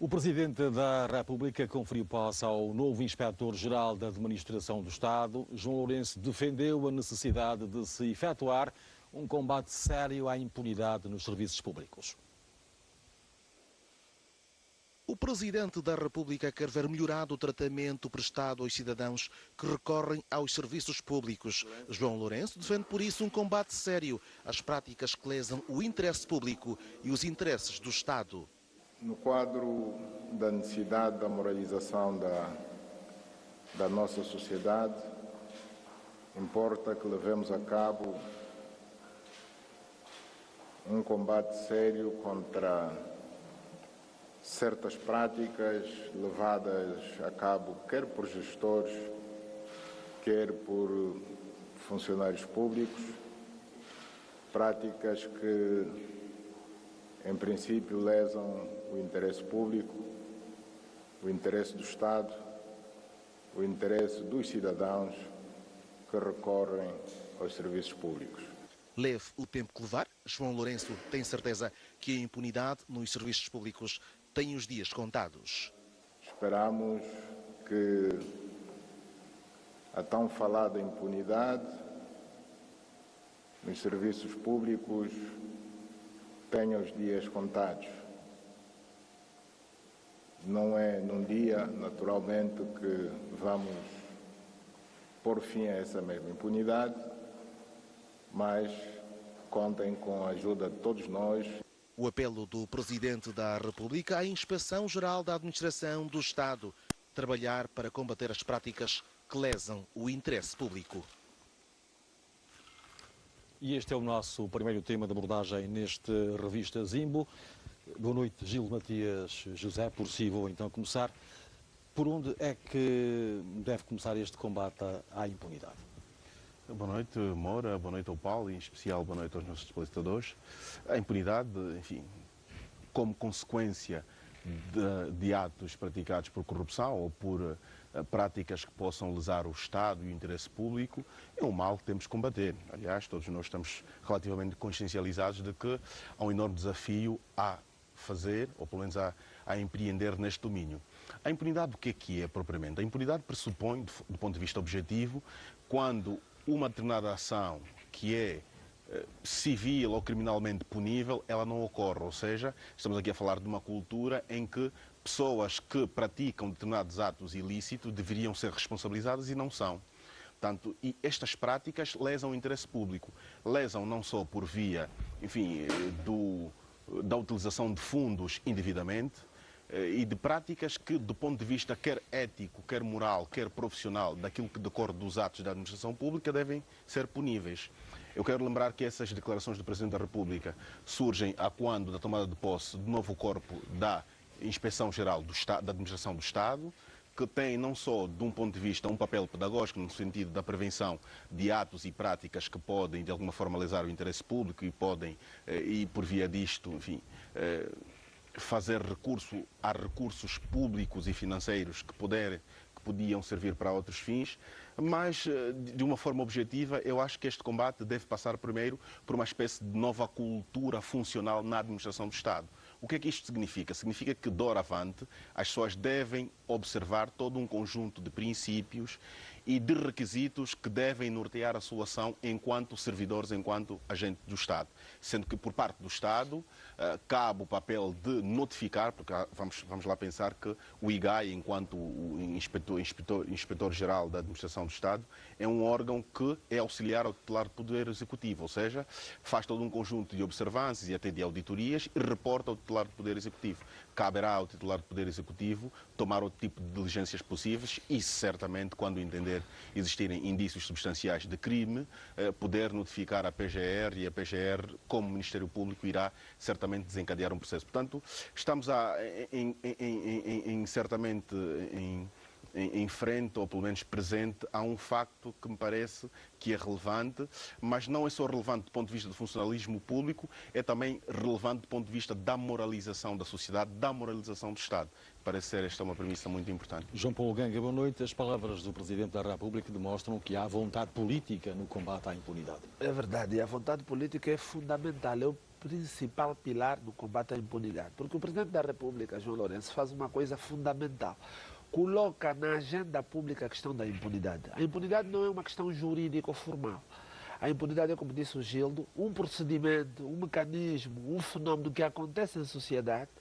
O Presidente da República conferiu posse ao novo Inspetor-Geral da Administração do Estado. João Lourenço defendeu a necessidade de se efetuar um combate sério à impunidade nos serviços públicos. O Presidente da República quer ver melhorado o tratamento prestado aos cidadãos que recorrem aos serviços públicos. João Lourenço defende, por isso, um combate sério às práticas que lesam o interesse público e os interesses do Estado. No quadro da necessidade da moralização da nossa sociedade, importa que levemos a cabo um combate sério contra certas práticas levadas a cabo quer por gestores, quer por funcionários públicos, práticas que, em princípio, lesam o interesse público, o interesse do Estado, o interesse dos cidadãos que recorrem aos serviços públicos. Leve o tempo que levar, João Lourenço tem certeza que a impunidade nos serviços públicos tem os dias contados. Esperamos que a tão falada impunidade nos serviços públicos tenha os dias contados. Não é num dia, naturalmente, que vamos pôr fim a essa mesma impunidade, mas contem com a ajuda de todos nós. O apelo do Presidente da República à Inspeção-Geral da Administração do Estado, trabalhar para combater as práticas que lesam o interesse público. E este é o nosso primeiro tema de abordagem neste Revista Zimbo. Boa noite, Gil Matias José. Por si vou então começar. Por onde é que deve começar este combate à impunidade? Boa noite, Moura. Boa noite ao Paulo e, em especial, boa noite aos nossos telespectadores. A impunidade, enfim, como consequência de atos praticados por corrupção ou por práticas que possam lesar o Estado e o interesse público, é um mal que temos que combater. Aliás, todos nós estamos relativamente consciencializados de que há um enorme desafio a fazer, ou pelo menos a empreender neste domínio. A impunidade, o que é propriamente? A impunidade pressupõe, do ponto de vista objetivo, quando uma determinada ação que é civil ou criminalmente punível, ela não ocorre. Ou seja, estamos aqui a falar de uma cultura em que pessoas que praticam determinados atos ilícitos deveriam ser responsabilizadas e não são. Portanto, e estas práticas lesam o interesse público. Lesam não só por via, enfim, da utilização de fundos indevidamente, e de práticas que, do ponto de vista quer ético, quer moral, quer profissional, daquilo que decorre dos atos da administração pública, devem ser puníveis. Eu quero lembrar que essas declarações do Presidente da República surgem a quando da tomada de posse do novo corpo da Inspeção-Geral da Administração do Estado, que tem não só, de um ponto de vista, um papel pedagógico no sentido da prevenção de atos e práticas que podem, de alguma forma, lesar o interesse público e podem, e por via disto, enfim, fazer recurso a recursos públicos e financeiros que podiam servir para outros fins, mas de uma forma objetiva eu acho que este combate deve passar primeiro por uma espécie de nova cultura funcional na administração do Estado. O que é que isto significa? Significa que, doravante, as pessoas devem observar todo um conjunto de princípios e de requisitos que devem nortear a sua ação enquanto servidores, enquanto agentes do Estado. Sendo que, por parte do Estado, cabe o papel de notificar, porque vamos lá pensar que o IGAI, enquanto o Inspetor-Geral da Administração do Estado, é um órgão que é auxiliar ao titular do Poder Executivo, ou seja, faz todo um conjunto de observâncias e até de auditorias e reporta ao titular do Poder Executivo. Caberá ao titular do Poder Executivo tomar o tipo de diligências possíveis e, certamente, quando entender existirem indícios substanciais de crime, poder notificar a PGR e a PGR, como Ministério Público, irá certamente desencadear um processo. Portanto, estamos certamente em frente, ou pelo menos presente, a um facto que me parece que é relevante, mas não é só relevante do ponto de vista do funcionalismo público, é também relevante do ponto de vista da moralização da sociedade, da moralização do Estado. Parece ser esta uma premissa muito importante. João Paulo Ganga, boa noite. As palavras do Presidente da República demonstram que há vontade política no combate à impunidade. É verdade, e a vontade política é fundamental. Eu principal pilar no combate à impunidade. Porque o Presidente da República, João Lourenço, faz uma coisa fundamental. Coloca na agenda pública a questão da impunidade. A impunidade não é uma questão jurídica ou formal. A impunidade é, como disse o Gildo, um procedimento, um mecanismo, um fenómeno que acontece em sociedade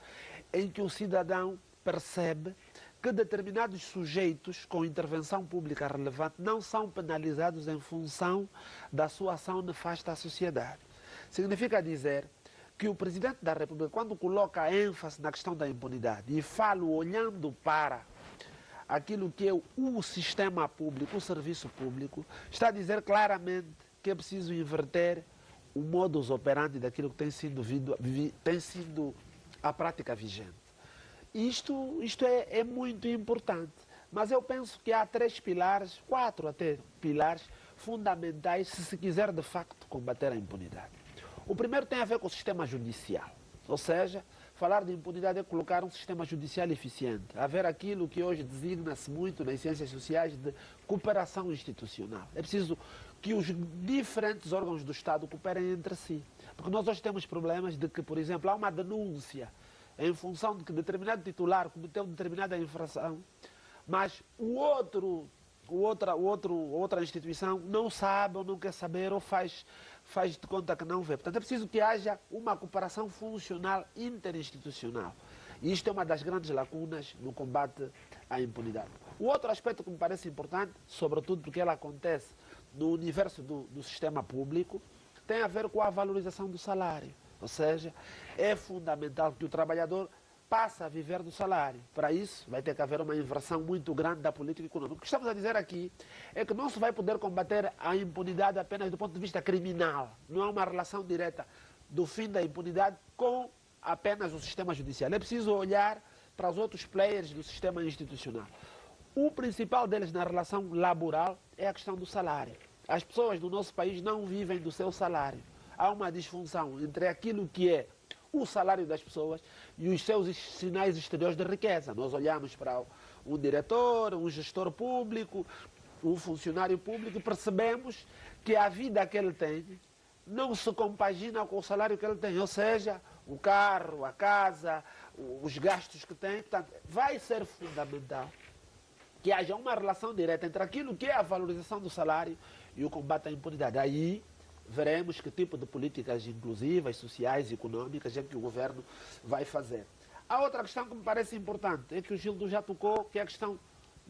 em que o cidadão percebe que determinados sujeitos com intervenção pública relevante não são penalizados em função da sua ação nefasta à sociedade. Significa dizer que o Presidente da República, quando coloca ênfase na questão da impunidade, e falo olhando para aquilo que é o sistema público, o serviço público, está a dizer claramente que é preciso inverter o modus operandi daquilo que tem sido a prática vigente. Isto é muito importante, mas eu penso que há 3 pilares, 4 até pilares fundamentais se se quiser de facto combater a impunidade. O primeiro tem a ver com o sistema judicial, ou seja, falar de impunidade é colocar um sistema judicial eficiente, haver aquilo que hoje designa-se muito nas ciências sociais de cooperação institucional. É preciso que os diferentes órgãos do Estado cooperem entre si, porque nós hoje temos problemas de que, por exemplo, há uma denúncia em função de que determinado titular cometeu determinada infração, mas outra instituição não sabe ou não quer saber ou faz de conta que não vê. Portanto, é preciso que haja uma cooperação funcional interinstitucional. E isto é uma das grandes lacunas no combate à impunidade. O outro aspecto que me parece importante, sobretudo porque ela acontece no universo do sistema público, tem a ver com a valorização do salário. Ou seja, é fundamental que o trabalhador passe a viver do salário. Para isso, vai ter que haver uma inversão muito grande da política econômica. O que estamos a dizer aqui é que não se vai poder combater a impunidade apenas do ponto de vista criminal. Não há uma relação direta do fim da impunidade com apenas o sistema judicial. É preciso olhar para os outros players do sistema institucional. O principal deles na relação laboral é a questão do salário. As pessoas do nosso país não vivem do seu salário. Há uma disfunção entre aquilo que é o salário das pessoas e os seus sinais exteriores de riqueza. Nós olhamos para um diretor, um gestor público, um funcionário público e percebemos que a vida que ele tem não se compagina com o salário que ele tem, ou seja, o carro, a casa, os gastos que tem. Portanto, vai ser fundamental que haja uma relação direta entre aquilo que é a valorização do salário e o combate à impunidade. Aí veremos que tipo de políticas inclusivas, sociais e econômicas é que o governo vai fazer. A outra questão que me parece importante é que o Gildo já tocou, que é a questão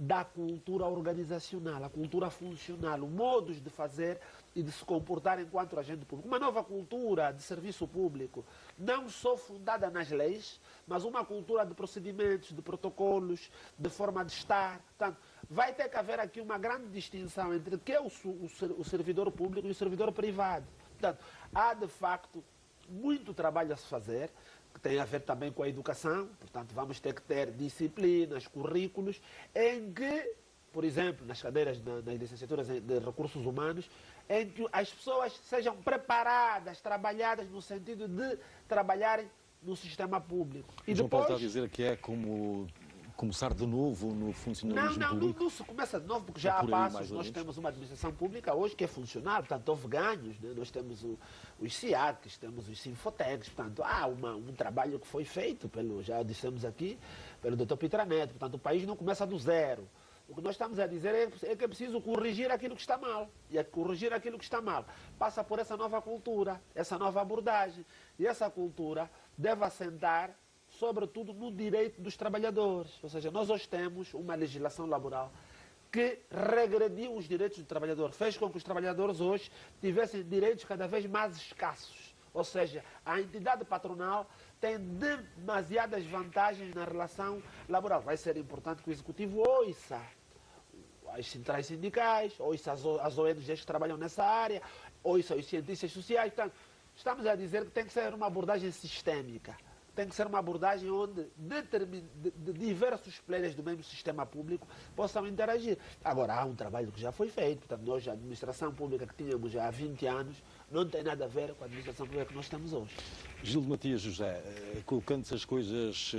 da cultura organizacional, a cultura funcional, o modos de fazer e de se comportar enquanto agente público. Uma nova cultura de serviço público, não só fundada nas leis, mas uma cultura de procedimentos, de protocolos, de forma de estar. Portanto, vai ter que haver aqui uma grande distinção entre o que é o servidor público e o servidor privado. Portanto, há de facto muito trabalho a se fazer, que tem a ver também com a educação. Portanto, vamos ter que ter disciplinas, currículos, em que, por exemplo, nas cadeiras, nas licenciaturas de recursos humanos, em que as pessoas sejam preparadas, trabalhadas no sentido de trabalharem no sistema público. E João Paulo está a dizer que é como começar de novo no funcionalismo público? Não se começa de novo, porque já há passos. Nós temos uma administração pública hoje que é funcional, portanto, houve ganhos, né? Nós temos os SIACs, temos os Sinfotecs, portanto, há um trabalho que foi feito, já dissemos aqui, pelo Dr. Pitra Neto. Portanto, o país não começa do zero. O que nós estamos a dizer é que é preciso corrigir aquilo que está mal. E corrigir aquilo que está mal passa por essa nova cultura, essa nova abordagem. E essa cultura deve assentar sobretudo no direito dos trabalhadores. Ou seja, nós hoje temos uma legislação laboral que regrediu os direitos do trabalhador, fez com que os trabalhadores hoje tivessem direitos cada vez mais escassos. Ou seja, a entidade patronal tem demasiadas vantagens na relação laboral. Vai ser importante que o Executivo ouça as centrais sindicais, ouça as ONGs que trabalham nessa área, ouça os cientistas sociais. Portanto, estamos a dizer que tem que ser uma abordagem sistêmica. Tem que ser uma abordagem onde diversos players do mesmo sistema público possam interagir. Agora, há um trabalho que já foi feito. Portanto, nós, a administração pública que tínhamos já há 20 anos, não tem nada a ver com a administração pública que nós temos hoje. Gildo Matias José, colocando-se as coisas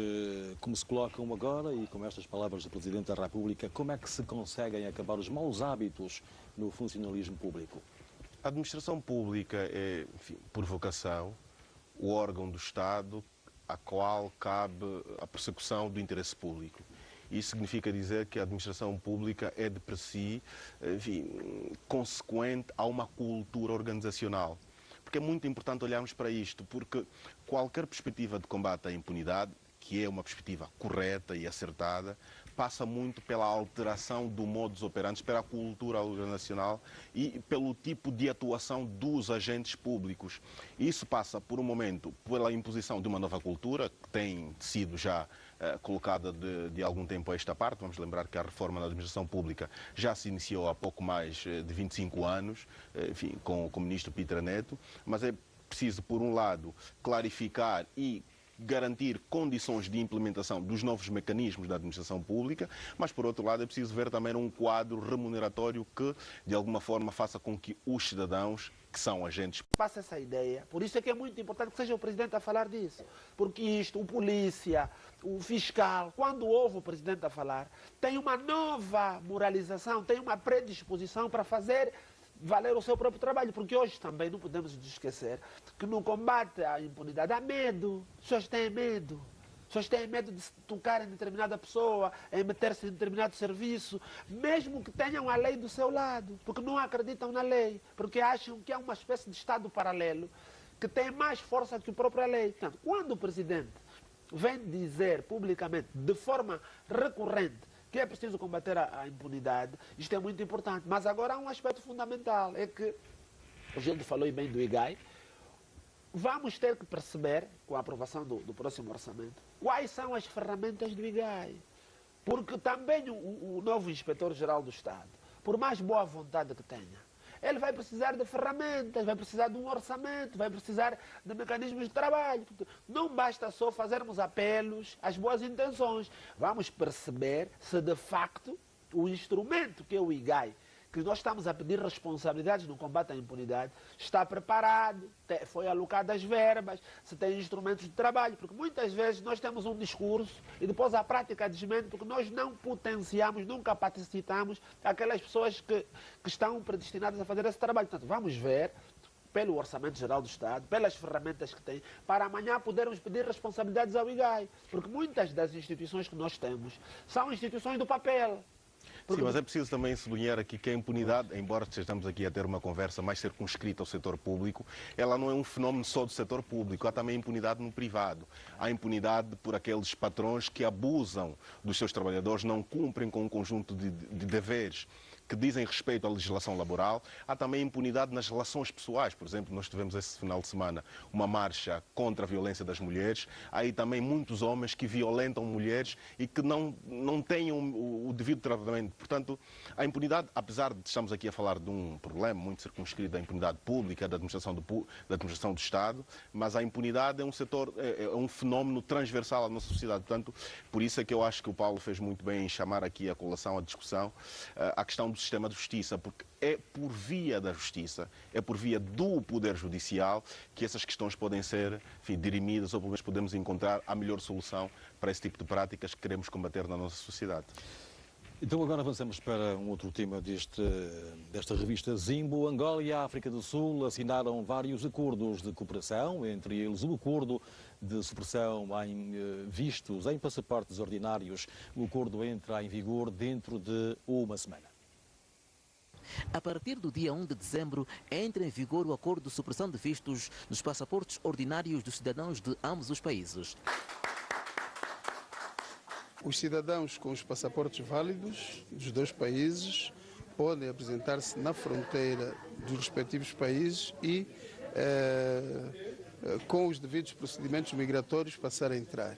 como se colocam agora e com estas palavras do Presidente da República, como é que se conseguem acabar os maus hábitos no funcionalismo público? A administração pública é, enfim, por vocação, o órgão do Estado a qual cabe a persecução do interesse público. Isso significa dizer que a administração pública é de per si, enfim, consequente a uma cultura organizacional. Porque é muito importante olharmos para isto, porque qualquer perspectiva de combate à impunidade, que é uma perspectiva correta e acertada, passa muito pela alteração do modus operandi, pela cultura organizacional e pelo tipo de atuação dos agentes públicos. Isso passa, por um momento, pela imposição de uma nova cultura, que tem sido já colocada de algum tempo a esta parte. Vamos lembrar que a reforma da administração pública já se iniciou há pouco mais de 25 anos, enfim, com o ministro Pitra Neto, mas é preciso, por um lado, clarificar e garantir condições de implementação dos novos mecanismos da administração pública, mas, por outro lado, é preciso ver também um quadro remuneratório que, de alguma forma, faça com que os cidadãos, que são agentes... Passa essa ideia. Por isso é que é muito importante que seja o presidente a falar disso. Porque isto, o polícia, o fiscal, quando ouve o presidente a falar, tem uma nova moralização, tem uma predisposição para fazer valer o seu próprio trabalho, porque hoje também não podemos nos esquecer que no combate à impunidade há medo, as pessoas têm medo. As pessoas têm medo de se tocar em determinada pessoa, em meter-se em determinado serviço, mesmo que tenham a lei do seu lado, porque não acreditam na lei, porque acham que é uma espécie de Estado paralelo que tem mais força que a própria lei. Portanto, quando o presidente vem dizer publicamente, de forma recorrente, que é preciso combater a impunidade, isto é muito importante. Mas agora há um aspecto fundamental, é que, a gente falou bem do IGAI, vamos ter que perceber, com a aprovação do próximo orçamento, quais são as ferramentas do IGAI. Porque também o novo inspetor-geral do Estado, por mais boa vontade que tenha, ele vai precisar de ferramentas, vai precisar de um orçamento, vai precisar de mecanismos de trabalho. Não basta só fazermos apelos às boas intenções. Vamos perceber se de facto o instrumento que é o IGAI, que nós estamos a pedir responsabilidades no combate à impunidade, está preparado, foi alocado as verbas, se tem instrumentos de trabalho, porque muitas vezes nós temos um discurso e depois a prática desmente, porque nós não potenciamos, não capacitamos aquelas pessoas que estão predestinadas a fazer esse trabalho. Portanto, vamos ver, pelo Orçamento Geral do Estado, pelas ferramentas que tem, para amanhã podermos pedir responsabilidades ao IGAI, porque muitas das instituições que nós temos são instituições do papel. Sim, mas é preciso também sublinhar aqui que a impunidade, embora estejamos aqui a ter uma conversa mais circunscrita ao setor público, ela não é um fenómeno só do setor público, há também impunidade no privado. Há impunidade por aqueles patrões que abusam dos seus trabalhadores, não cumprem com um conjunto de deveres que dizem respeito à legislação laboral. Há também impunidade nas relações pessoais. Por exemplo, nós tivemos esse final de semana uma marcha contra a violência das mulheres. Há aí também muitos homens que violentam mulheres e que não têm o devido tratamento. Portanto, a impunidade, apesar de estamos aqui a falar de um problema muito circunscrito da impunidade pública, da administração do Estado, mas a impunidade é um setor, é um fenómeno transversal à nossa sociedade. Portanto, por isso é que eu acho que o Paulo fez muito bem em chamar aqui a colação, a discussão, a questão do sistema de justiça, porque é por via da justiça, é por via do Poder Judicial que essas questões podem ser, enfim, dirimidas, ou pelo menos podemos encontrar a melhor solução para esse tipo de práticas que queremos combater na nossa sociedade. Então agora avançamos para um outro tema desta revista Zimbo. Angola e a África do Sul assinaram vários acordos de cooperação, entre eles o acordo de supressão em vistos em passaportes ordinários. O acordo entra em vigor dentro de uma semana. A partir do dia 1 de dezembro, entra em vigor o acordo de supressão de vistos nos passaportes ordinários dos cidadãos de ambos os países. Os cidadãos com os passaportes válidos dos dois países podem apresentar-se na fronteira dos respectivos países e, com os devidos procedimentos migratórios, passar a entrar.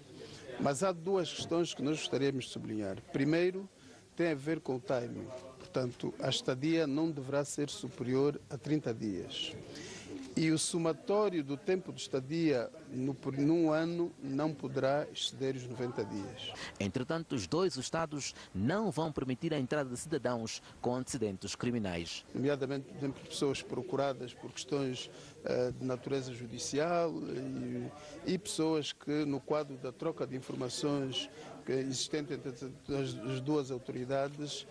Mas há duas questões que nós gostaríamos de sublinhar. Primeiro, tem a ver com o timing. Portanto, a estadia não deverá ser superior a 30 dias. E o somatório do tempo de estadia num ano não poderá exceder os 90 dias. Entretanto, os dois Estados não vão permitir a entrada de cidadãos com antecedentes criminais. Nomeadamente, por exemplo, pessoas procuradas por questões de natureza judicial e pessoas que, no quadro da troca de informações existente entre as duas autoridades,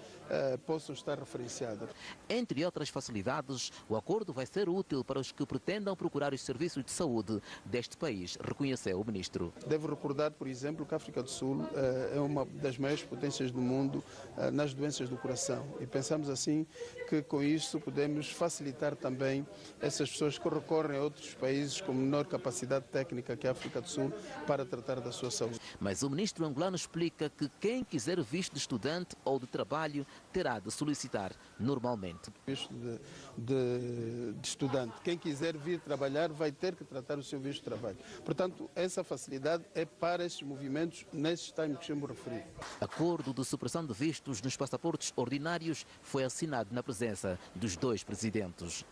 possam estar referenciadas. Entre outras facilidades, o acordo vai ser útil para os que pretendam procurar os serviços de saúde deste país, reconheceu o ministro. Devo recordar, por exemplo, que a África do Sul é uma das maiores potências do mundo nas doenças do coração. E pensamos assim que com isso podemos facilitar também essas pessoas que recorrem a outros países com menor capacidade técnica que a África do Sul para tratar da sua saúde. Mas o ministro angolano explica que quem quiser visto de estudante ou de trabalho terá de solicitar normalmente. Visto de estudante. Quem quiser vir trabalhar vai ter que tratar o seu visto de trabalho. Portanto, essa facilidade é para esses movimentos nesses times que eu me referi. Acordo de supressão de vistos nos passaportes ordinários foi assinado na presença dos dois presidentes.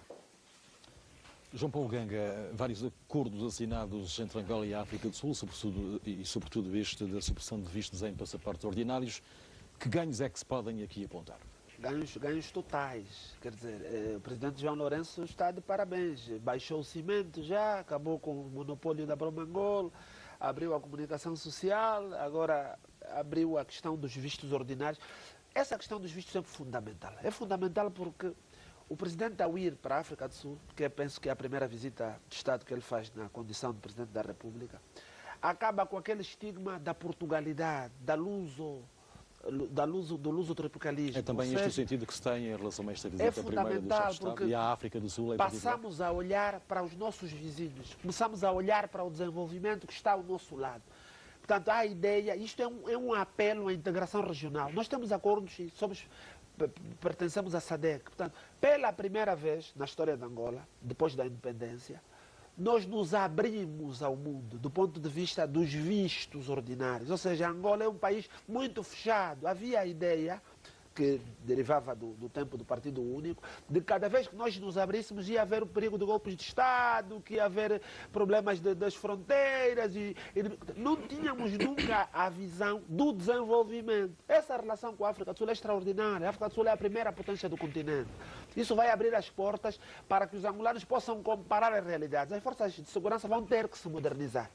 João Paulo Ganga, vários acordos assinados entre Angola e a África do Sul, sobretudo este da supressão de vistos em passaportes ordinários. Que ganhos é que se podem aqui apontar? Ganhos totais. Quer dizer, o presidente João Lourenço está de parabéns. Baixou o cimento já, acabou com o monopólio da Bromangol, abriu a comunicação social, agora abriu a questão dos vistos ordinários. Essa questão dos vistos é fundamental. É fundamental porque o presidente, ao ir para a África do Sul, que eu penso que é a primeira visita de Estado que ele faz na condição de presidente da República, acaba com aquele estigma da Portugalidade, do luso-tropicalismo. É também este o sentido que se tem em relação a esta visita primeira do chefe de Estado e à África do Sul. Passamos a olhar para os nossos vizinhos, começamos a olhar para o desenvolvimento que está ao nosso lado. Portanto, a ideia, isto é um apelo à integração regional. Nós temos acordos e pertencemos à SADC. Portanto, pela primeira vez na história de Angola, depois da independência, nós nos abrimos ao mundo do ponto de vista dos vistos ordinários. Ou seja, Angola é um país muito fechado. Havia a ideia, que derivava do tempo do Partido Único, de cada vez que nós nos abríssemos ia haver o perigo de golpes de Estado, que ia haver problemas das fronteiras. Não tínhamos nunca a visão do desenvolvimento. Essa relação com a África do Sul é extraordinária. A África do Sul é a primeira potência do continente. Isso vai abrir as portas para que os angolanos possam comparar as realidades. As forças de segurança vão ter que se modernizar.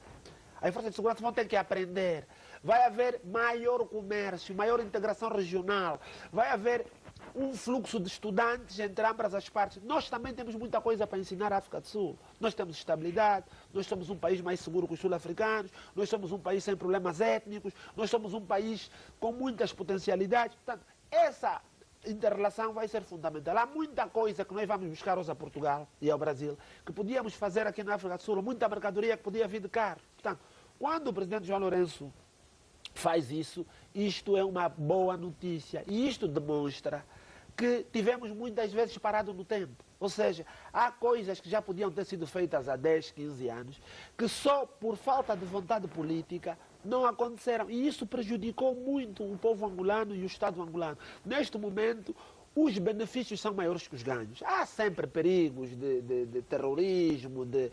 As forças de segurança vão ter que aprender. Vai haver maior comércio, maior integração regional. Vai haver um fluxo de estudantes entre ambas as partes. Nós também temos muita coisa para ensinar à África do Sul. Nós temos estabilidade, nós somos um país mais seguro que os sul-africanos, nós somos um país sem problemas étnicos, nós somos um país com muitas potencialidades. Portanto, essa inter-relação vai ser fundamental. Há muita coisa que nós vamos buscar hoje a Portugal e ao Brasil que podíamos fazer aqui na África do Sul, muita mercadoria que podia vir de carro. Portanto, quando o presidente João Lourenço faz isso, isto é uma boa notícia. E isto demonstra que tivemos muitas vezes parado no tempo. Ou seja, há coisas que já podiam ter sido feitas há 10, 15 anos, que só por falta de vontade política não aconteceram. E isso prejudicou muito o povo angolano e o Estado angolano. Neste momento, os benefícios são maiores que os ganhos. Há sempre perigos de terrorismo, de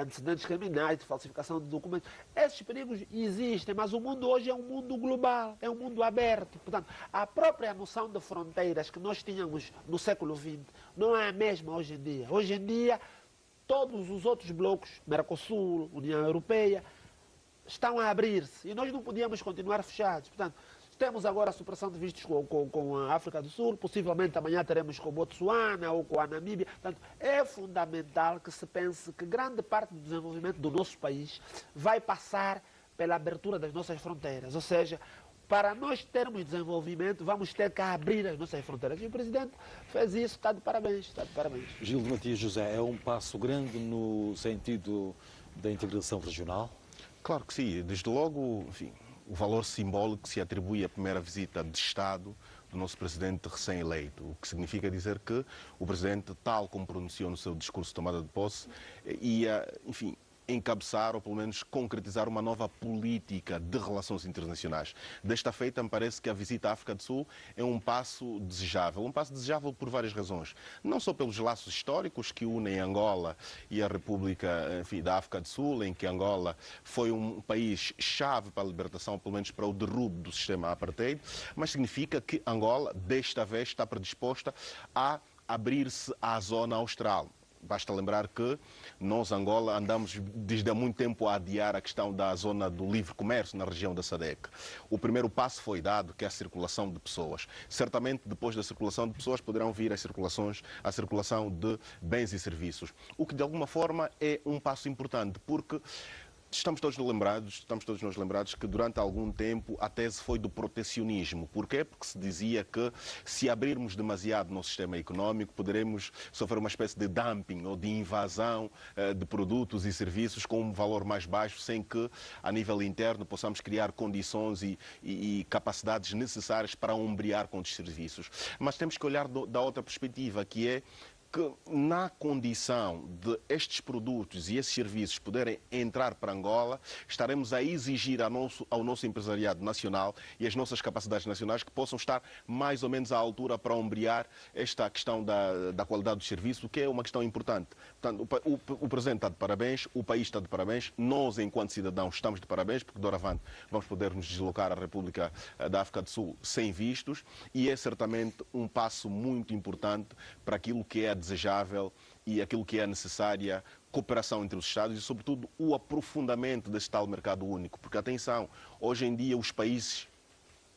antecedentes criminais, de falsificação de documentos. Esses perigos existem, mas o mundo hoje é um mundo global, é um mundo aberto. Portanto, a própria noção de fronteiras que nós tínhamos no século XX não é a mesma hoje em dia. Hoje em dia, todos os outros blocos, Mercosul, União Europeia, estão a abrir-se e nós não podíamos continuar fechados. Portanto, temos agora a supressão de vistos com a África do Sul, possivelmente amanhã teremos com Botsuana ou com a Namíbia. Portanto, é fundamental que se pense que grande parte do desenvolvimento do nosso país vai passar pela abertura das nossas fronteiras. Ou seja, para nós termos desenvolvimento, vamos ter que abrir as nossas fronteiras. E o presidente fez isso, está de parabéns, está de parabéns. Gil de Matias José, é um passo grande no sentido da integração regional? Claro que sim. Desde logo, enfim, o valor simbólico que se atribui à primeira visita de Estado do nosso presidente recém-eleito, o que significa dizer que o presidente, tal como pronunciou no seu discurso de tomada de posse, ia, enfim, encabeçar ou pelo menos concretizar uma nova política de relações internacionais. Desta feita, me parece que a visita à África do Sul é um passo desejável por várias razões. Não só pelos laços históricos que unem Angola e a República, enfim, da África do Sul, em que Angola foi um país-chave para a libertação, pelo menos para o derrubo do sistema apartheid, mas significa que Angola, desta vez, está predisposta a abrir-se à zona austral. Basta lembrar que nós, Angola, andamos desde há muito tempo a adiar a questão da zona do livre comércio na região da SADC. O primeiro passo foi dado, que é a circulação de pessoas. Certamente, depois da circulação de pessoas, poderão vir a circulação de bens e serviços. O que, de alguma forma, é um passo importante, porque estamos todos nós lembrados que durante algum tempo a tese foi do protecionismo. Porquê? Porque se dizia que se abrirmos demasiado no sistema econômico poderemos sofrer uma espécie de dumping ou de invasão de produtos e serviços com um valor mais baixo, sem que a nível interno possamos criar condições e capacidades necessárias para ombrear com os serviços. Mas temos que olhar da outra perspectiva, que é que na condição de estes produtos e esses serviços poderem entrar para Angola, estaremos a exigir ao nosso empresariado nacional e as nossas capacidades nacionais que possam estar mais ou menos à altura para ombrear esta questão da qualidade do serviço, que é uma questão importante. Portanto, o Presidente está de parabéns, o país está de parabéns, nós, enquanto cidadãos, estamos de parabéns, porque doravante vamos poder nos deslocar à República da África do Sul sem vistos, e é certamente um passo muito importante para aquilo que é desejável e aquilo que é necessária cooperação entre os Estados e, sobretudo, o aprofundamento desse tal mercado único. Porque, atenção, hoje em dia os países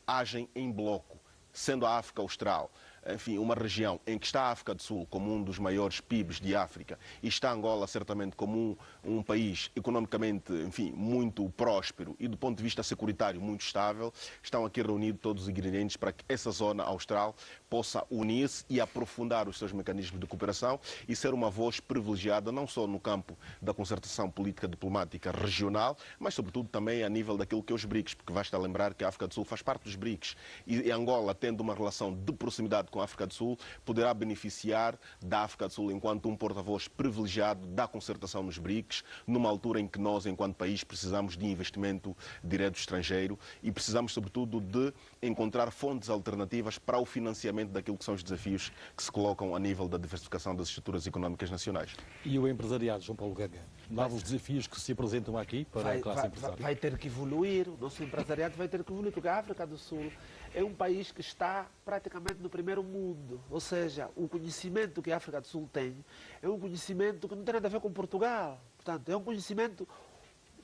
agem em bloco, sendo a África Austral, enfim, uma região em que está a África do Sul como um dos maiores PIBs de África e está Angola certamente como um país economicamente, enfim, muito próspero e do ponto de vista securitário muito estável, estão aqui reunidos todos os ingredientes para que essa zona austral possa unir-se e aprofundar os seus mecanismos de cooperação e ser uma voz privilegiada não só no campo da concertação política diplomática regional, mas sobretudo também a nível daquilo que é os BRICS, porque basta lembrar que a África do Sul faz parte dos BRICS e Angola, tendo uma relação de proximidade com a África do Sul, poderá beneficiar da África do Sul enquanto um porta-voz privilegiado da concertação nos BRICS, numa altura em que nós, enquanto país, precisamos de investimento direto estrangeiro e precisamos, sobretudo, de encontrar fontes alternativas para o financiamento daquilo que são os desafios que se colocam a nível da diversificação das estruturas económicas nacionais. E o empresariado, João Paulo Ganga? Novos desafios que se apresentam aqui para a classe empresária? Vai ter que evoluir, o nosso empresariado vai ter que evoluir, porque a África do Sul é um país que está praticamente no primeiro mundo. Ou seja, o conhecimento que a África do Sul tem é um conhecimento que não tem nada a ver com Portugal. Portanto, é um conhecimento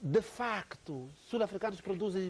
de facto. Sul-africanos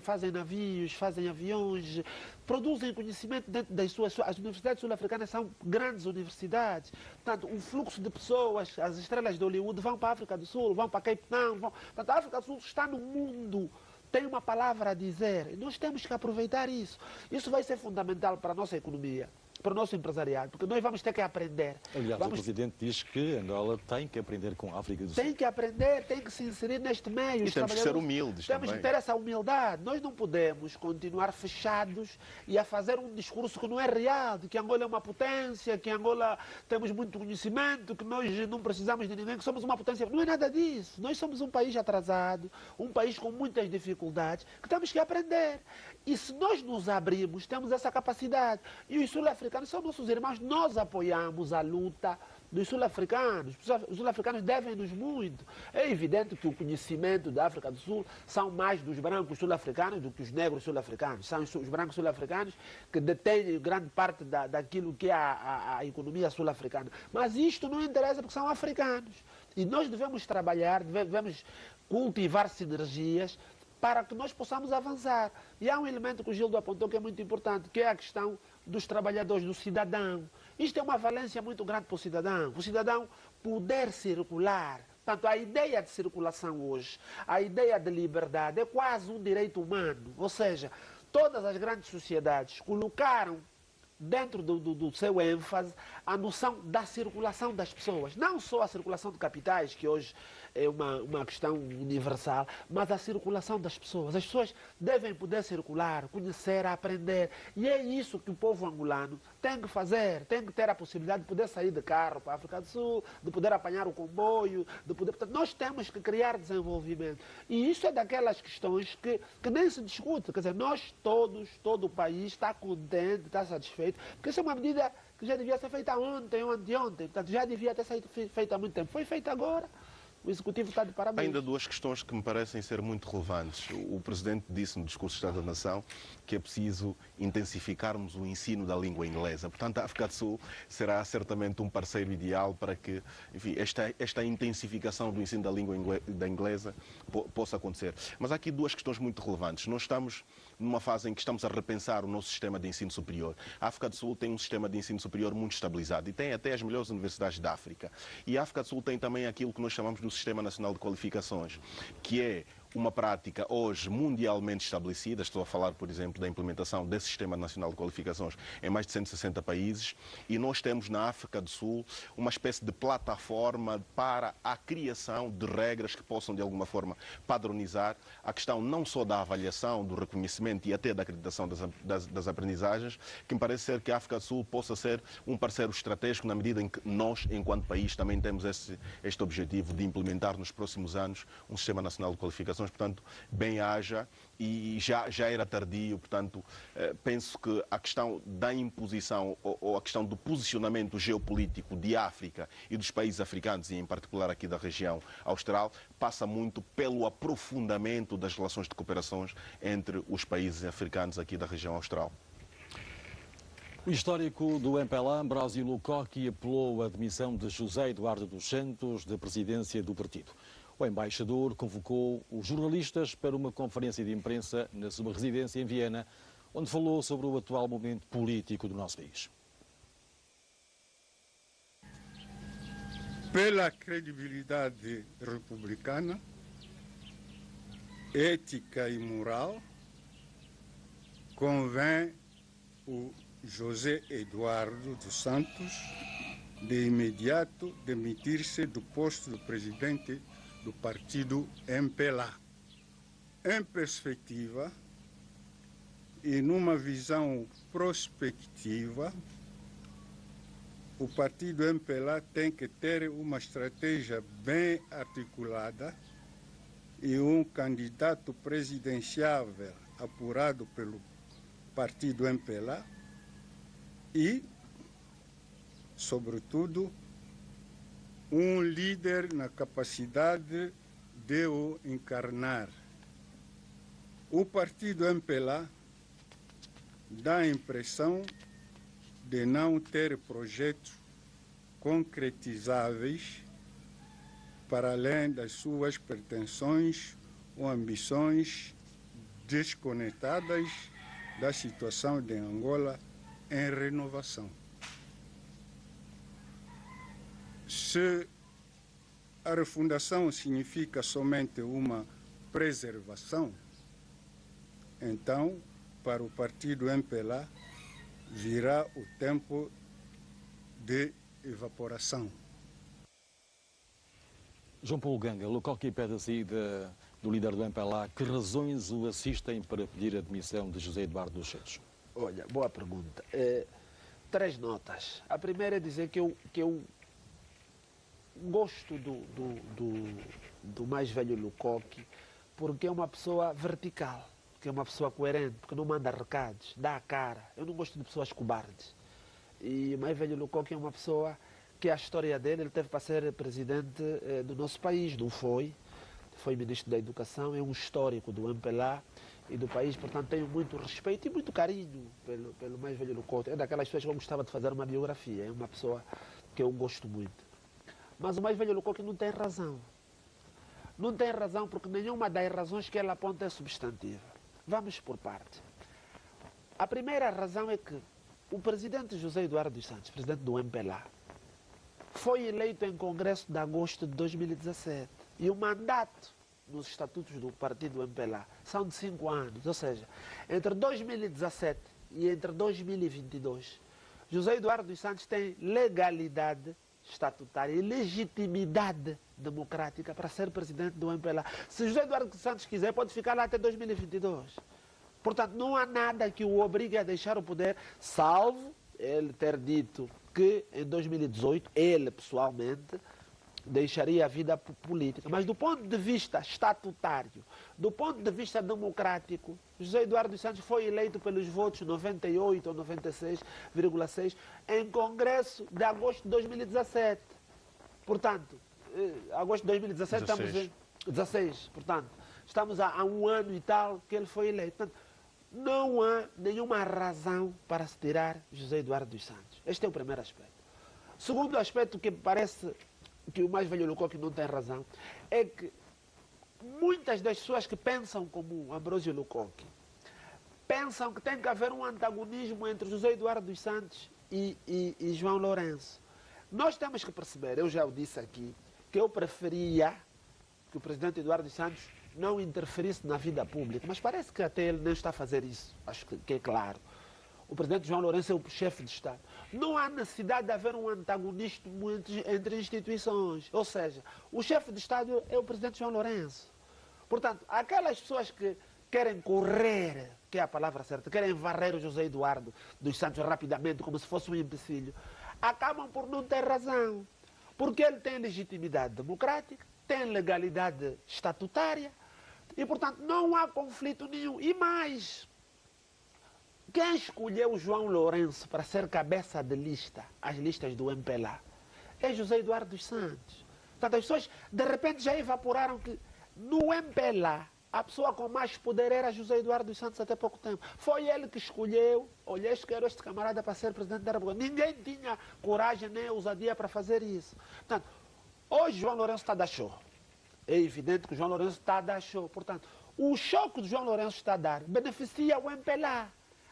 fazem navios, fazem aviões, produzem conhecimento dentro das suas... As universidades sul-africanas são grandes universidades. Portanto, o fluxo de pessoas, as estrelas de Hollywood vão para a África do Sul, vão para Cape Town. Portanto, a África do Sul está no mundo. Tem uma palavra a dizer e nós temos que aproveitar isso. Isso vai ser fundamental para a nossa economia, para o nosso empresariado, porque nós vamos ter que aprender. Aliás, o Presidente diz que Angola tem que aprender com a África do Sul. Tem que aprender, tem que se inserir neste meio. E temos que ser humildes também. Temos que ter essa humildade. Nós não podemos continuar fechados e a fazer um discurso que não é real, de que Angola é uma potência, que Angola temos muito conhecimento, que nós não precisamos de ninguém, que somos uma potência. Não é nada disso. Nós somos um país atrasado, um país com muitas dificuldades, que temos que aprender. E se nós nos abrirmos, temos essa capacidade. E os sul-africanos são nossos irmãos, nós apoiamos a luta dos sul-africanos. Os sul-africanos devem-nos muito. É evidente que o conhecimento da África do Sul são mais dos brancos sul-africanos do que os negros sul-africanos. São os brancos sul-africanos que detêm grande parte daquilo que é a economia sul-africana. Mas isto não interessa porque são africanos. E nós devemos trabalhar, devemos cultivar sinergias para que nós possamos avançar. E há um elemento que o Gildo apontou que é muito importante, que é a questão dos trabalhadores, do cidadão. Isto é uma valência muito grande para o cidadão poder circular. Portanto, a ideia de circulação hoje, a ideia de liberdade é quase um direito humano. Ou seja, todas as grandes sociedades colocaram dentro do seu ênfase a noção da circulação das pessoas. Não só a circulação de capitais, que hoje é uma questão universal, mas a circulação das pessoas. As pessoas devem poder circular, conhecer, aprender. E é isso que o povo angolano tem que fazer. Tem que ter a possibilidade de poder sair de carro para a África do Sul, de poder apanhar o comboio, de poder... Portanto, nós temos que criar desenvolvimento. E isso é daquelas questões que nem se discute. Quer dizer, nós todos, todo o país está contente, está satisfeito, porque isso é uma medida que já devia ser feita ontem ou anteontem. Portanto, já devia ter sido feita há muito tempo. Foi feita agora. O Executivo está de parabéns. Ainda duas questões que me parecem ser muito relevantes. O Presidente disse no discurso do Estado da Nação que é preciso intensificarmos o ensino da língua inglesa. Portanto, a África do Sul será certamente um parceiro ideal para que, enfim, esta intensificação do ensino da língua inglesa possa acontecer. Mas há aqui duas questões muito relevantes. Nós estamos numa fase em que estamos a repensar o nosso sistema de ensino superior. A África do Sul tem um sistema de ensino superior muito estabilizado e tem até as melhores universidades da África. E a África do Sul tem também aquilo que nós chamamos do Sistema Nacional de Qualificações, que é uma prática hoje mundialmente estabelecida. Estou a falar, por exemplo, da implementação desse Sistema Nacional de Qualificações em mais de 160 países, e nós temos na África do Sul uma espécie de plataforma para a criação de regras que possam, de alguma forma, padronizar a questão não só da avaliação, do reconhecimento e até da acreditação das aprendizagens, que me parece ser que a África do Sul possa ser um parceiro estratégico na medida em que nós, enquanto país, também temos este objetivo de implementar nos próximos anos um Sistema Nacional de Qualificações. Portanto, bem haja, e já era tardio. Portanto, penso que a questão da imposição ou a questão do posicionamento geopolítico de África e dos países africanos, e em particular aqui da região austral, passa muito pelo aprofundamento das relações de cooperação entre os países africanos aqui da região austral. O histórico do MPLA, Ambrósio Lukoki, apelou a demissão de José Eduardo dos Santos da presidência do partido. O embaixador convocou os jornalistas para uma conferência de imprensa na sua residência em Viena, onde falou sobre o atual momento político do nosso país. Pela credibilidade republicana, ética e moral, convém o José Eduardo dos Santos de imediato demitir-se do posto do presidente do partido MPLA. Em perspectiva e numa visão prospectiva, o partido MPLA tem que ter uma estratégia bem articulada e um candidato presidenciável apurado pelo partido MPLA e, sobretudo, um líder na capacidade de o encarnar. O partido MPLA dá a impressão de não ter projetos concretizáveis para além das suas pretensões ou ambições desconectadas da situação de Angola em renovação. Se a refundação significa somente uma preservação, então, para o partido MPLA, virá o tempo de evaporação. João Paulo Ganga, Lukoki pede a saída do líder do MPLA. Que razões o assistem para pedir a demissão de José Eduardo dos Santos? Olha, boa pergunta. 3 notas. A primeira é dizer que eu gosto do mais velho Lukoki porque é uma pessoa vertical, porque é uma pessoa coerente, porque não manda recados, dá a cara. Eu não gosto de pessoas cobardes. E o mais velho Lukoki é uma pessoa que a história dele, ele teve para ser presidente do nosso país, não foi? Foi ministro da Educação, é um histórico do MPLA e do país, portanto tenho muito respeito e muito carinho pelo mais velho Lukoki. É daquelas pessoas que eu gostava de fazer uma biografia, é uma pessoa que eu gosto muito. Mas o mais velho Lukoki não tem razão. Não tem razão porque nenhuma das razões que ele aponta é substantiva. Vamos por parte. A primeira razão é que o presidente José Eduardo dos Santos, presidente do MPLA, foi eleito em Congresso de agosto de 2017. E o mandato nos estatutos do partido MPLA são de 5 anos. Ou seja, entre 2017 e entre 2022, José Eduardo dos Santos tem legalidade estatutária e legitimidade democrática para ser presidente do MPLA. Se José Eduardo dos Santos quiser, pode ficar lá até 2022. Portanto, não há nada que o obrigue a deixar o poder, salvo ele ter dito que em 2018, ele pessoalmente, deixaria a vida política. Mas do ponto de vista estatutário, do ponto de vista democrático, José Eduardo dos Santos foi eleito pelos votos 98 ou 96,6 em Congresso de agosto de 2017. Portanto, agosto de 2017, estamos em 16, portanto, estamos há um ano e tal que ele foi eleito. Portanto, não há nenhuma razão para se tirar José Eduardo dos Santos. Este é o primeiro aspecto. Segundo aspecto, que parece que o mais velho Lukoki não tem razão, é que muitas das pessoas que pensam como Ambrósio Lukoki pensam que tem que haver um antagonismo entre José Eduardo dos Santos e João Lourenço. Nós temos que perceber, eu já o disse aqui, que eu preferia que o presidente Eduardo dos Santos não interferisse na vida pública, mas parece que até ele não está a fazer isso, acho que é claro. O presidente João Lourenço é o chefe de Estado. Não há necessidade de haver um antagonismo entre instituições, ou seja, o chefe de Estado é o presidente João Lourenço. Portanto, aquelas pessoas que querem correr, que é a palavra certa, querem varrer o José Eduardo dos Santos rapidamente, como se fosse um empecilho, acabam por não ter razão, porque ele tem legitimidade democrática, tem legalidade estatutária, e, portanto, não há conflito nenhum. E mais, quem escolheu o João Lourenço para ser cabeça de lista, as listas do MPLA, é José Eduardo dos Santos. Portanto, as pessoas, de repente, já evaporaram que no MPLA, a pessoa com mais poder era José Eduardo dos Santos até pouco tempo. Foi ele que escolheu, olha, escolheu este camarada para ser presidente da República. Ninguém tinha coragem nem ousadia para fazer isso. Portanto, hoje João Lourenço está a dar show. É evidente que o João Lourenço está a dar show. Portanto, o show que o João Lourenço está a dar beneficia o MPLA.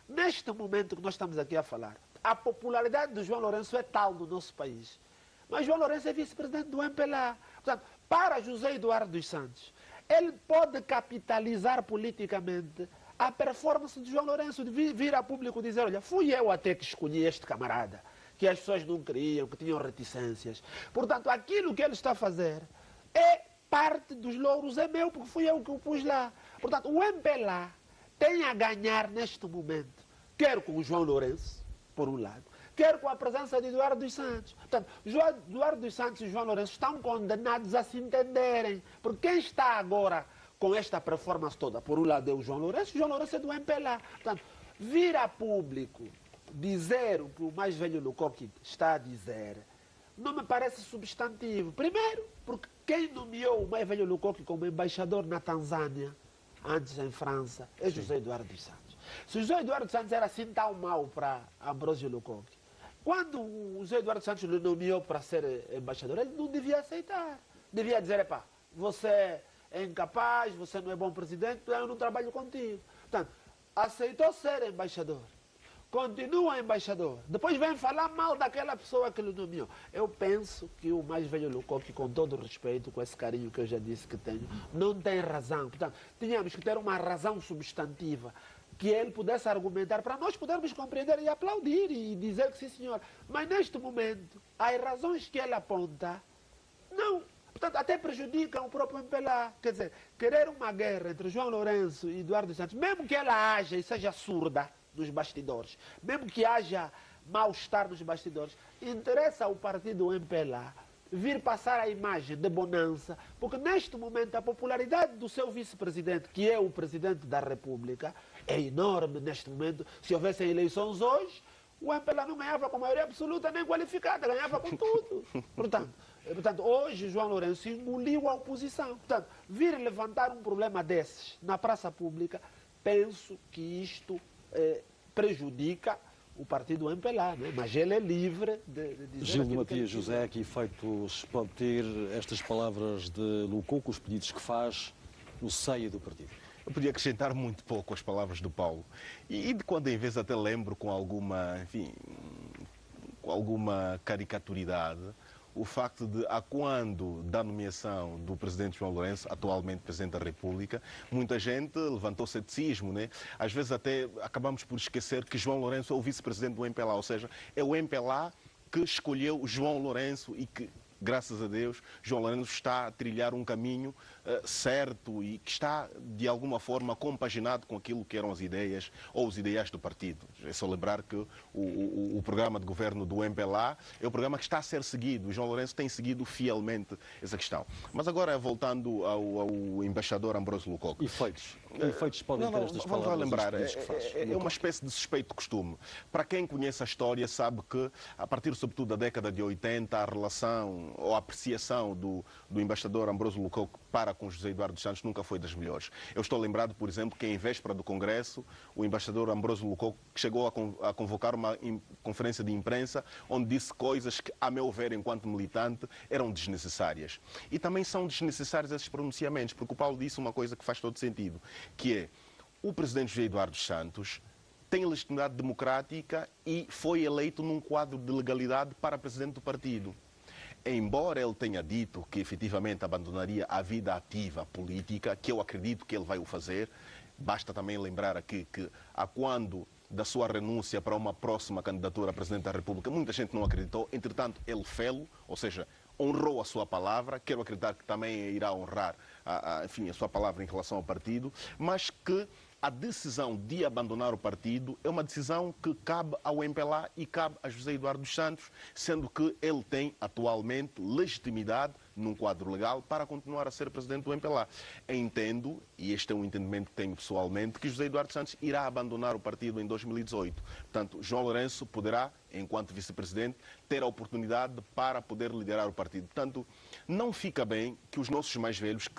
Neste momento que nós estamos aqui a falar, a popularidade do João Lourenço é tal no nosso país. Mas João Lourenço é vice-presidente do MPLA. Portanto, para José Eduardo dos Santos, ele pode capitalizar politicamente a performance de João Lourenço, de vir a público dizer, olha, fui eu até que escolhi este camarada, que as pessoas não queriam, que tinham reticências. Portanto, aquilo que ele está a fazer é parte dos louros, é meu, porque fui eu que o pus lá. Portanto, o MPLA tem a ganhar neste momento, quer com o João Lourenço, por um lado, quer com a presença de Eduardo dos Santos. Portanto, Eduardo dos Santos e João Lourenço estão condenados a se entenderem, porque quem está agora com esta performance toda, por um lado é o João Lourenço é do MPLA. Portanto, vir a público dizer o que o mais velho Lukoki está a dizer, não me parece substantivo. Primeiro, porque quem nomeou o mais velho Lukoki como embaixador na Tanzânia, antes em França, é José Eduardo dos Santos. Se José Eduardo dos Santos era assim tão mau para Ambrósio Lukoki, quando o José Eduardo dos Santos lhe nomeou para ser embaixador, ele não devia aceitar. Devia dizer, epá, você é incapaz, você não é bom presidente, eu não trabalho contigo. Portanto, aceitou ser embaixador. Continua embaixador. Depois vem falar mal daquela pessoa que lhe nomeou. Eu penso que o mais velho Lukoki, com todo o respeito, com esse carinho que eu já disse que tenho, não tem razão. Portanto, tínhamos que ter uma razão substantiva que ele pudesse argumentar para nós podermos compreender e aplaudir e dizer que sim, senhor. Mas neste momento, as razões que ele aponta, não. Portanto, até prejudicam o próprio MPLA. Quer dizer, querer uma guerra entre João Lourenço e Eduardo dos Santos, mesmo que ela haja e seja surda nos bastidores, mesmo que haja mal-estar nos bastidores, interessa ao partido MPLA vir passar a imagem de bonança, porque neste momento a popularidade do seu vice-presidente, que é o presidente da República, é enorme neste momento. Se houvessem eleições hoje, o MPLA não ganhava com maioria absoluta nem qualificada, ganhava com tudo. Portanto, hoje João Lourenço engoliu a oposição. Portanto, vir levantar um problema desses na praça pública, penso que isto prejudica o partido MPLA, né? Mas ele é livre de dizer... Gil de Matias José, que efeitos pode ter estas palavras de Lukoki, os pedidos que faz no seio do partido? Eu podia acrescentar muito pouco às palavras do Paulo. E de quando em vez até lembro com alguma, enfim, com alguma caricaturidade, o facto de, a quando da nomeação do presidente João Lourenço, atualmente presidente da República, muita gente levantou ceticismo, né? Às vezes até acabamos por esquecer que João Lourenço é o vice-presidente do MPLA, ou seja, é o MPLA que escolheu João Lourenço e que, graças a Deus, João Lourenço está a trilhar um caminho certo e que está, de alguma forma, compaginado com aquilo que eram as ideias ou os ideais do partido. É só lembrar que o programa de governo do MPLA é o programa que está a ser seguido. O João Lourenço tem seguido fielmente essa questão. Mas agora, voltando ao embaixador Ambrósio Lukoki. Efeitos podem ter estas palavras? Vamos lembrar, é uma espécie de suspeito de costume. Para quem conhece a história, sabe que, a partir, sobretudo, da década de 80, a relação ou a apreciação do embaixador Ambroso Lukoki para com José Eduardo dos Santos nunca foi das melhores. Eu estou lembrado, por exemplo, que em véspera do Congresso, o embaixador Ambroso Lukoki chegou a convocar uma conferência de imprensa onde disse coisas que, a meu ver, enquanto militante, eram desnecessárias. E também são desnecessários esses pronunciamentos, porque o Paulo disse uma coisa que faz todo sentido, que é o presidente José Eduardo dos Santos tem legitimidade democrática e foi eleito num quadro de legalidade para presidente do partido. Embora ele tenha dito que efetivamente abandonaria a vida ativa política, que eu acredito que ele vai o fazer, basta também lembrar aqui que a quando da sua renúncia para uma próxima candidatura a presidente da República, muita gente não acreditou, entretanto ele fê-lo, ou seja, honrou a sua palavra, quero acreditar que também irá honrar a sua palavra em relação ao partido, mas que a decisão de abandonar o partido é uma decisão que cabe ao MPLA e cabe a José Eduardo dos Santos, sendo que ele tem atualmente legitimidade num quadro legal para continuar a ser presidente do MPLA. Entendo, e este é um entendimento que tenho pessoalmente, que José Eduardo dos Santos irá abandonar o partido em 2018. Portanto, João Lourenço poderá, enquanto vice-presidente, ter a oportunidade para poder liderar o partido. Portanto, não fica bem que os nossos mais velhos,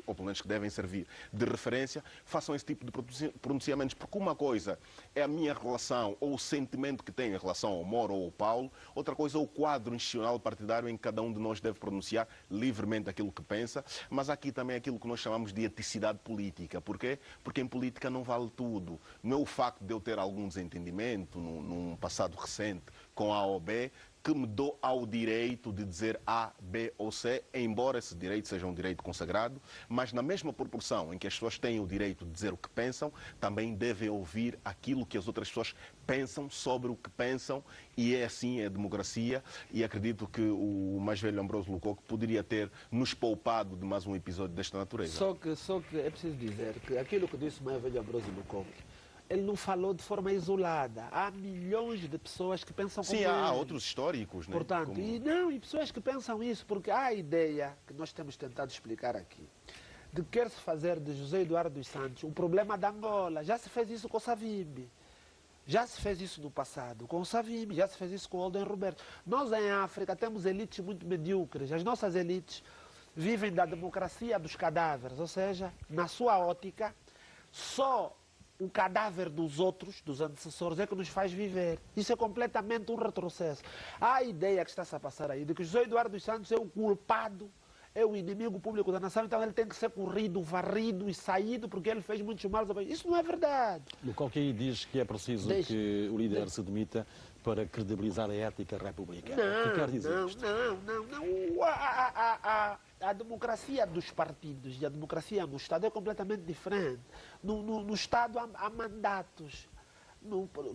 ou pelo menos que devem servir de referência, façam esse tipo de pronunciamentos, porque uma coisa é a minha relação ou o sentimento que tenho em relação ao Moro ou ao Paulo, outra coisa é o quadro institucional partidário em que cada um de nós deve pronunciar livremente aquilo que pensa, mas aqui também aquilo que nós chamamos de eticidade política. Porquê? Porque em política não vale tudo. Não é o facto de eu ter algum desentendimento num passado recente com A ou B que me dou ao direito de dizer A, B ou C, embora esse direito seja um direito consagrado, mas na mesma proporção em que as pessoas têm o direito de dizer o que pensam, também devem ouvir aquilo que as outras pessoas pensam sobre o que pensam, e é assim a democracia, e acredito que o mais velho Ambroso Lukoki poderia ter nos poupado de mais um episódio desta natureza. Só que é preciso dizer que aquilo que disse o mais velho Ambroso Lukoki, ele não falou de forma isolada. Há milhões de pessoas que pensam como ele. Sim, há outros históricos, né? Portanto, e pessoas que pensam isso, porque há a ideia, que nós temos tentado explicar aqui, de que quer-se fazer de José Eduardo dos Santos um problema da Angola. Já se fez isso com o Savimbi. Já se fez isso no passado com o Savimbi, já se fez isso com o Alden Roberto. Nós em África temos elites muito medíocres. As nossas elites vivem da democracia dos cadáveres, ou seja, na sua ótica, só o cadáver dos outros, dos antecessores, é que nos faz viver. Isso é completamente um retrocesso. Há a ideia que está-se a passar aí de que José Eduardo dos Santos é o culpado, é o inimigo público da nação, então ele tem que ser corrido, varrido e saído porque ele fez muitos males ao país. Isso não é verdade. Lukoki diz que é preciso que o líder se demita para credibilizar a ética republicana. O que quer dizer isto? Não. A democracia dos partidos e a democracia no Estado é completamente diferente. No Estado há mandatos.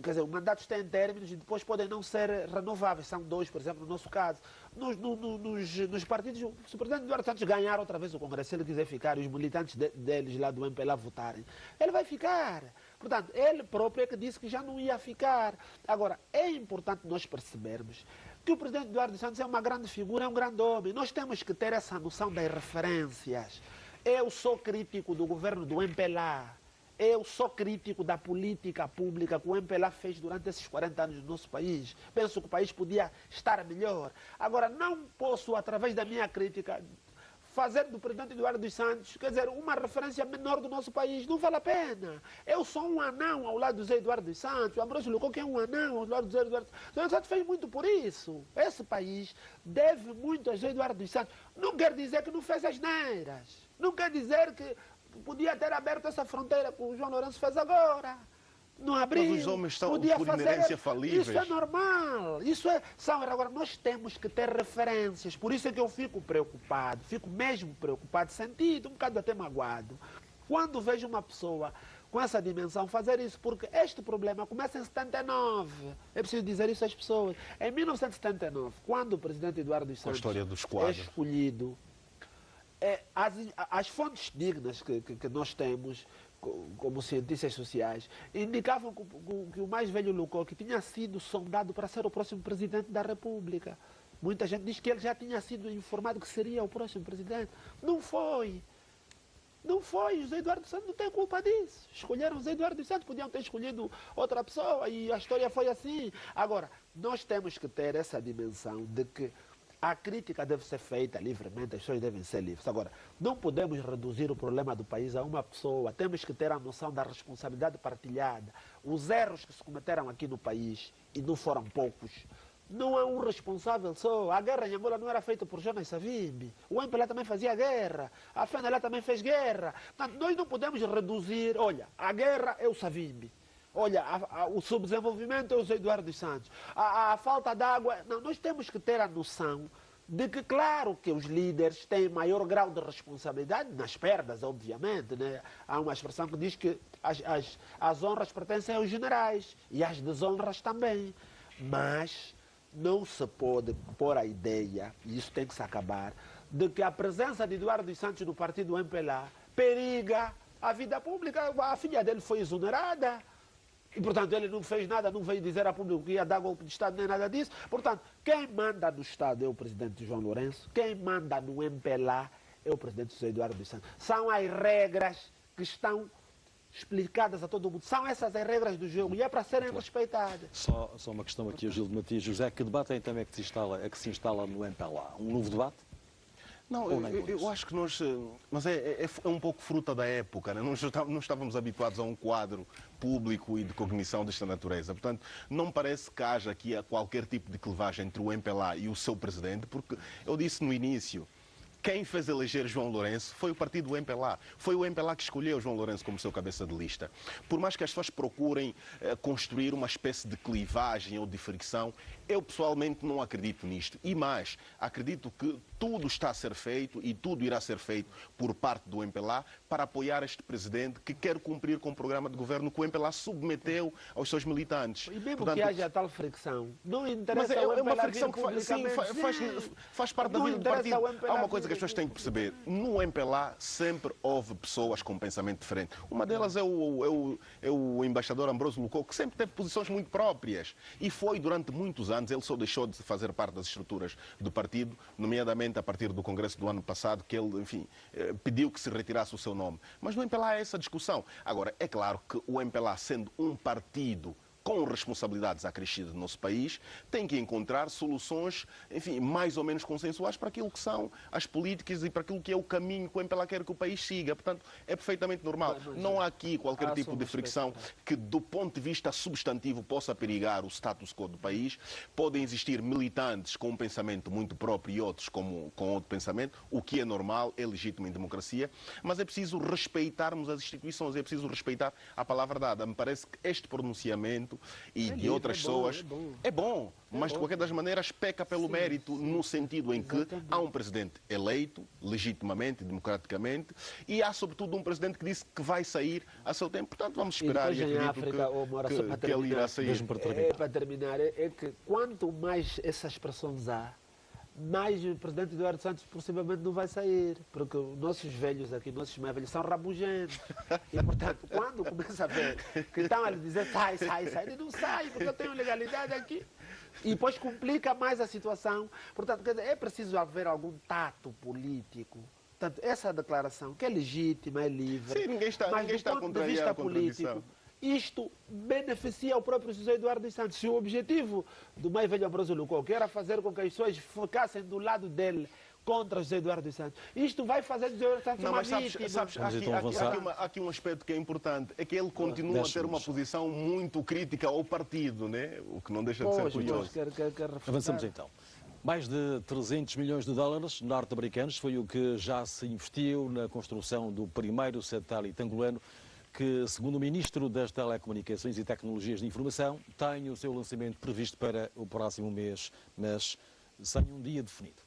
Quer dizer, os mandatos têm términos e depois podem não ser renováveis. São 2, por exemplo, no nosso caso. Nos partidos, se o presidente Eduardo Santos ganhar outra vez o Congresso, se ele quiser ficar e os militantes deles lá do MPLA votarem, ele vai ficar. Portanto, ele próprio é que disse que já não ia ficar. Agora, é importante nós percebermos que o presidente Eduardo Santos é uma grande figura, é um grande homem. Nós temos que ter essa noção das referências. Eu sou crítico do governo do MPLA. Eu sou crítico da política pública que o MPLA fez durante esses 40 anos no nosso país. Penso que o país podia estar melhor. Agora, não posso, através da minha crítica, fazer do presidente Eduardo dos Santos, quer dizer, uma referência menor do nosso país. Não vale a pena. Eu sou um anão ao lado do José Eduardo dos Santos. O Ambroso Lukoki é um anão ao lado do José Eduardo dos Santos. José Eduardo dos Santos fez muito por isso. Esse país deve muito a José Eduardo dos Santos. Não quer dizer que não fez asneiras. Não quer dizer que podia ter aberto essa fronteira que o João Lourenço fez agora. Não abriu. Mas os homens estão podia por fazer inerência falíveis. Isso é normal. Agora, nós temos que ter referências. Por isso é que eu fico preocupado. Fico mesmo preocupado, sentido, um bocado até magoado, quando vejo uma pessoa com essa dimensão fazer isso, porque este problema começa em 79. É preciso dizer isso às pessoas. Em 1979, quando o presidente Eduardo dos Santos é escolhido, as fontes dignas que nós temos como cientistas sociais indicavam que o mais velho Lukoki tinha sido sondado para ser o próximo presidente da República. Muita gente diz que ele já tinha sido informado que seria o próximo presidente. Não foi. Não foi. José Eduardo dos Santos não tem culpa disso. Escolheram José Eduardo dos Santos, podiam ter escolhido outra pessoa e a história foi assim. Agora, nós temos que ter essa dimensão de que A crítica deve ser feita livremente, as pessoas devem ser livres. Agora, não podemos reduzir o problema do país a uma pessoa, temos que ter a noção da responsabilidade partilhada. Os erros que se cometeram aqui no país, e não foram poucos, não é um responsável só. A guerra em Angola não era feita por Jonas Savimbi. O MPLA também fazia guerra. A FNL também fez guerra. Portanto, nós não podemos reduzir, olha, a guerra é o Savimbi. Olha, o subdesenvolvimento é o José Eduardo dos Santos. A falta de água... Não, nós temos que ter a noção de que, claro, que os líderes têm maior grau de responsabilidade nas perdas, obviamente. Né? Há uma expressão que diz que as honras pertencem aos generais e as desonras também. Mas não se pode pôr a ideia, e isso tem que se acabar, de que a presença de Eduardo dos Santos no partido MPLA periga a vida pública. A filha dele foi exonerada. E, portanto, ele não fez nada, não veio dizer a público que ia dar golpe de Estado, nem nada disso. Portanto, quem manda no Estado é o presidente João Lourenço, quem manda no MPLA é o presidente José Eduardo dos Santos. São as regras que estão explicadas a todo mundo. São essas as regras do jogo e é para serem respeitadas. Só uma questão aqui, Gil de Matias. José, que debate então é que se instala no MPLA? Um novo debate? Não, eu acho que nós... Mas é um pouco fruta da época, né? Não estávamos habituados a um quadro público e de cognição desta natureza. Portanto, não me parece que haja aqui qualquer tipo de clivagem entre o MPLA e o seu presidente, porque eu disse no início, quem fez eleger João Lourenço foi o partido do MPLA. Foi o MPLA que escolheu João Lourenço como seu cabeça de lista. Por mais que as pessoas procurem construir uma espécie de clivagem ou de fricção, eu pessoalmente não acredito nisto. E mais, acredito que tudo está a ser feito e tudo irá ser feito por parte do MPLA para apoiar este presidente que quer cumprir com o programa de governo que o MPLA submeteu aos seus militantes. E mesmo que haja tal fricção, não interessa. Mas é uma fricção que faz parte da vida do partido. Há uma coisa que as pessoas têm que perceber. No MPLA sempre houve pessoas com pensamento diferente. Uma delas é o embaixador Ambroso Lucou, que sempre teve posições muito próprias. E foi durante muitos anos, ele só deixou de fazer parte das estruturas do partido, nomeadamente a partir do Congresso do ano passado, que ele, enfim, pediu que se retirasse o seu nome. Mas no MPLA há essa discussão. Agora, é claro que o MPLA, sendo um partido com responsabilidades acrescidas no nosso país, tem que encontrar soluções, enfim, mais ou menos consensuais para aquilo que são as políticas e para aquilo que é o caminho que o MPLA quer que o país siga. Portanto, é perfeitamente normal. Não há aqui qualquer tipo de fricção que, do ponto de vista substantivo, possa perigar o status quo do país. Podem existir militantes com um pensamento muito próprio e outros com outro pensamento, o que é normal, é legítimo em democracia, mas é preciso respeitarmos as instituições, é preciso respeitar a palavra dada. Me parece que este pronunciamento e de outras pessoas é bom, mas de qualquer das maneiras peca pelo mérito, no sentido em que há um presidente eleito, legitimamente, democraticamente, e há sobretudo um presidente que disse que vai sair a seu tempo. Portanto, vamos esperar e acredito que ele irá sair. Para terminar, é que quanto mais essas expressões há, mais o presidente Eduardo Santos possivelmente não vai sair, porque os nossos velhos aqui, nossos mais velhos, são rabugentos. E, portanto, quando começa a ver que estão a lhe dizer sai, ele não sai, porque eu tenho legalidade aqui. E depois complica mais a situação. Portanto, quer dizer, é preciso haver algum tato político. Portanto, essa declaração, que é legítima, é livre, sim, ninguém está do ponto de vista político, isto beneficia o próprio José Eduardo dos Santos. Se o objetivo do mais velho Ambroso Lucou que era fazer com que as pessoas ficassem do lado dele contra José Eduardo dos Santos, isto vai fazer José Eduardo dos Santos uma vítima. Sabes, há aqui um aspecto que é importante, é que ele continua a ter uma posição muito crítica ao partido, né? O que não deixa de ser curioso. Avançamos então. Mais de 300 milhões de dólares norte-americanos foi o que já se investiu na construção do primeiro satélite angolano, que, segundo o Ministro das Telecomunicações e Tecnologias de Informação, tem o seu lançamento previsto para o próximo mês, mas sem um dia definido.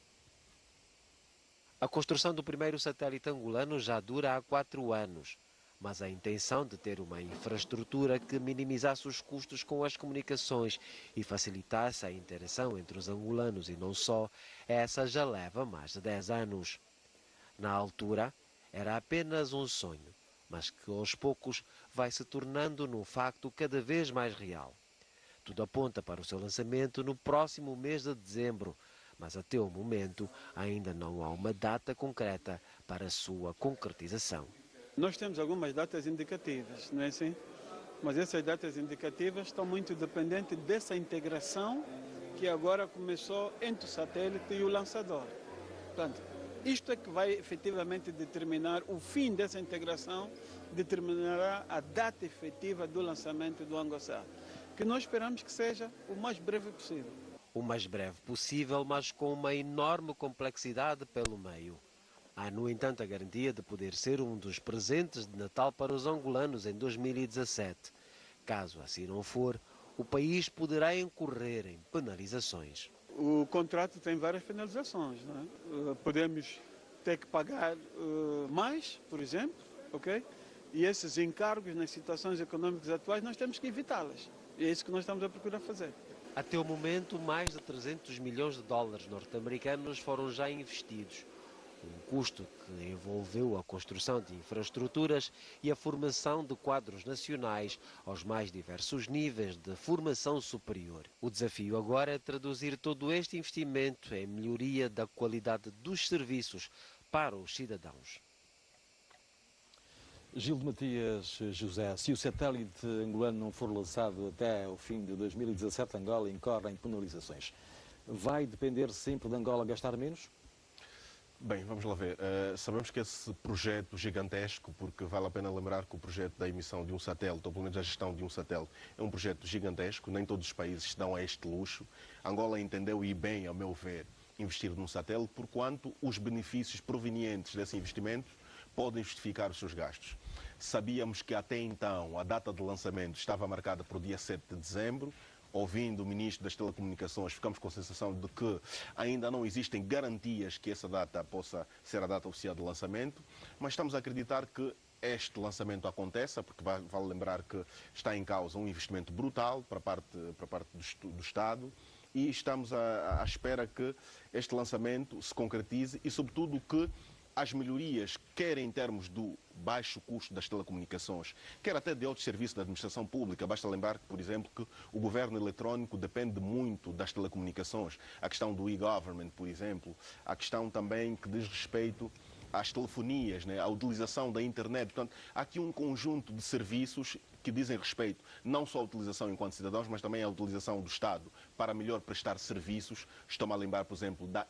A construção do primeiro satélite angolano já dura há 4 anos, mas a intenção de ter uma infraestrutura que minimizasse os custos com as comunicações e facilitasse a interação entre os angolanos e não só, essa já leva mais de 10 anos. Na altura, era apenas um sonho, mas que aos poucos vai se tornando num facto cada vez mais real. Tudo aponta para o seu lançamento no próximo mês de dezembro, mas até o momento ainda não há uma data concreta para a sua concretização. Nós temos algumas datas indicativas, não é assim? Mas essas datas indicativas estão muito dependentes dessa integração que agora começou entre o satélite e o lançador. Portanto, isto é que vai efetivamente determinar o fim dessa integração, determinará a data efetiva do lançamento do ANGOSAT, que nós esperamos que seja o mais breve possível. O mais breve possível, mas com uma enorme complexidade pelo meio. Há, no entanto, a garantia de poder ser um dos presentes de Natal para os angolanos em 2017. Caso assim não for, o país poderá incorrer em penalizações. O contrato tem várias penalizações, não é? Podemos ter que pagar mais, por exemplo, ok? E esses encargos nas situações econômicas atuais nós temos que evitá-las. E é isso que nós estamos a procurar fazer. Até o momento, mais de 300 milhões de dólares norte-americanos foram já investidos. Um custo que envolveu a construção de infraestruturas e a formação de quadros nacionais aos mais diversos níveis de formação superior. O desafio agora é traduzir todo este investimento em melhoria da qualidade dos serviços para os cidadãos. Gil de Matias José, se o satélite angolano não for lançado até o fim de 2017, Angola incorre em penalizações. Vai depender sempre de Angola gastar menos? Bem, vamos lá ver. Sabemos que esse projeto gigantesco, porque vale a pena lembrar que o projeto da emissão de um satélite, ou pelo menos a gestão de um satélite, é um projeto gigantesco, nem todos os países dão a este luxo. Angola entendeu, e bem, a meu ver, investir num satélite, porquanto os benefícios provenientes desse investimento podem justificar os seus gastos. Sabíamos que até então a data de lançamento estava marcada para o dia 7 de dezembro, ouvindo o Ministro das Telecomunicações, ficamos com a sensação de que ainda não existem garantias que essa data possa ser a data oficial de lançamento, mas estamos a acreditar que este lançamento aconteça, porque vale lembrar que está em causa um investimento brutal para parte do Estado, e estamos à espera que este lançamento se concretize e, sobretudo, que as melhorias, quer em termos do baixo custo das telecomunicações, quer até de outros serviços da administração pública. Basta lembrar, por exemplo, que o governo eletrónico depende muito das telecomunicações. A questão do e-government, por exemplo, a questão também que diz respeito às telefonias, né, à utilização da internet. Portanto, há aqui um conjunto de serviços que dizem respeito não só à utilização enquanto cidadãos, mas também à utilização do Estado para melhor prestar serviços. Estou-me a lembrar, por exemplo, da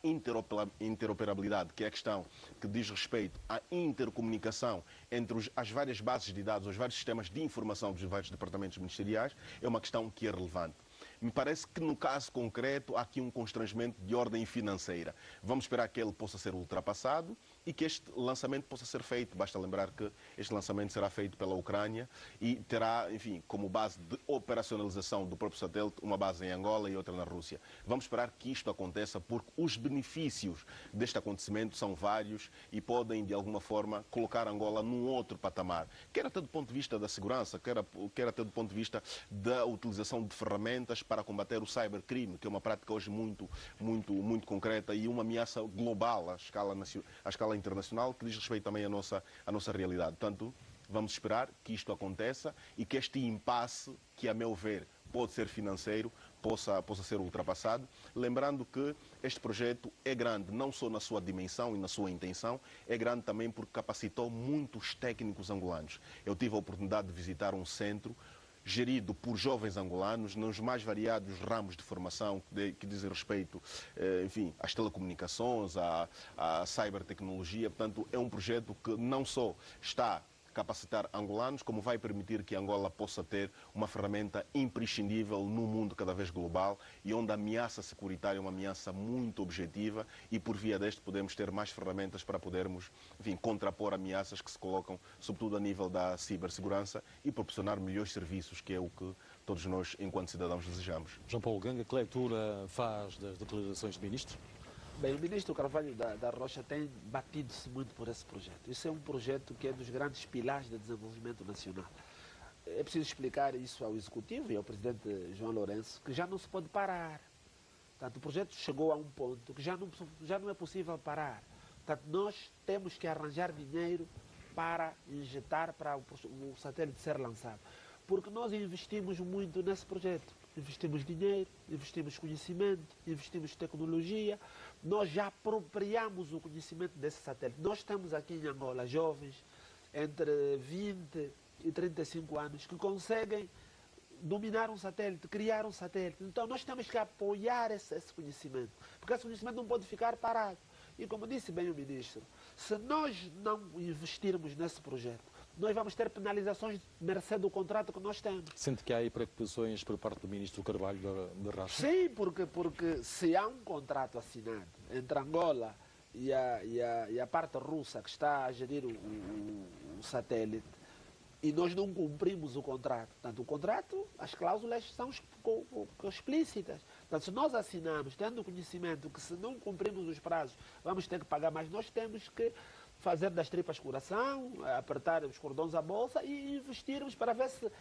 interoperabilidade, que é a questão que diz respeito à intercomunicação entre as várias bases de dados, os vários sistemas de informação dos vários departamentos ministeriais. É uma questão que é relevante. Me parece que no caso concreto há aqui um constrangimento de ordem financeira. Vamos esperar que ele possa ser ultrapassado e que este lançamento possa ser feito. Basta lembrar que este lançamento será feito pela Ucrânia e terá, enfim, como base de operacionalização do próprio satélite, uma base em Angola e outra na Rússia. Vamos esperar que isto aconteça, porque os benefícios deste acontecimento são vários e podem, de alguma forma, colocar Angola num outro patamar. Quer até do ponto de vista da segurança, quer até do ponto de vista da utilização de ferramentas para combater o cybercrime, que é uma prática hoje muito concreta e uma ameaça global à escala internacional, que diz respeito também à nossa realidade. Portanto, vamos esperar que isto aconteça e que este impasse, que a meu ver pode ser financeiro, possa ser ultrapassado. Lembrando que este projeto é grande, não só na sua dimensão e na sua intenção, é grande também porque capacitou muitos técnicos angolanos. Eu tive a oportunidade de visitar um centro gerido por jovens angolanos nos mais variados ramos de formação que dizem respeito, enfim, às telecomunicações, à cibertecnologia. Portanto, é um projeto que não só está capacitar angolanos, como vai permitir que Angola possa ter uma ferramenta imprescindível num mundo cada vez global e onde a ameaça securitária é uma ameaça muito objetiva e por via deste podemos ter mais ferramentas para podermos, enfim, contrapor ameaças que se colocam, sobretudo a nível da cibersegurança e proporcionar melhores serviços, que é o que todos nós, enquanto cidadãos, desejamos. João Paulo Ganga, que leitura faz das declarações do Ministro? Bem, o ministro Carvalho da Rocha tem batido-se muito por esse projeto. Isso é um projeto que é dos grandes pilares do desenvolvimento nacional. É preciso explicar isso ao Executivo e ao Presidente João Lourenço, que já não se pode parar. Portanto, o projeto chegou a um ponto que já não é possível parar. Portanto, nós temos que arranjar dinheiro para injetar para o satélite ser lançado. Porque nós investimos muito nesse projeto. Investimos dinheiro, investimos conhecimento, investimos tecnologia. Nós já apropriamos o conhecimento desse satélite. Nós temos aqui em Angola jovens entre 20 e 35 anos que conseguem dominar um satélite, criar um satélite. Então nós temos que apoiar esse conhecimento, porque esse conhecimento não pode ficar parado. E como disse bem o ministro, se nós não investirmos nesse projeto, nós vamos ter penalizações mercê do contrato que nós temos. Sente que há aí preocupações por parte do ministro Carvalho da Racha? Sim, porque se há um contrato assinado entre Angola e a parte russa que está a gerir o satélite, e nós não cumprimos o contrato. Portanto, o contrato, as cláusulas são explícitas. Portanto, se nós assinamos, tendo conhecimento que se não cumprimos os prazos, vamos ter que pagar mais, nós temos que fazer das tripas coração, apertar os cordões à bolsa e investirmos para ver se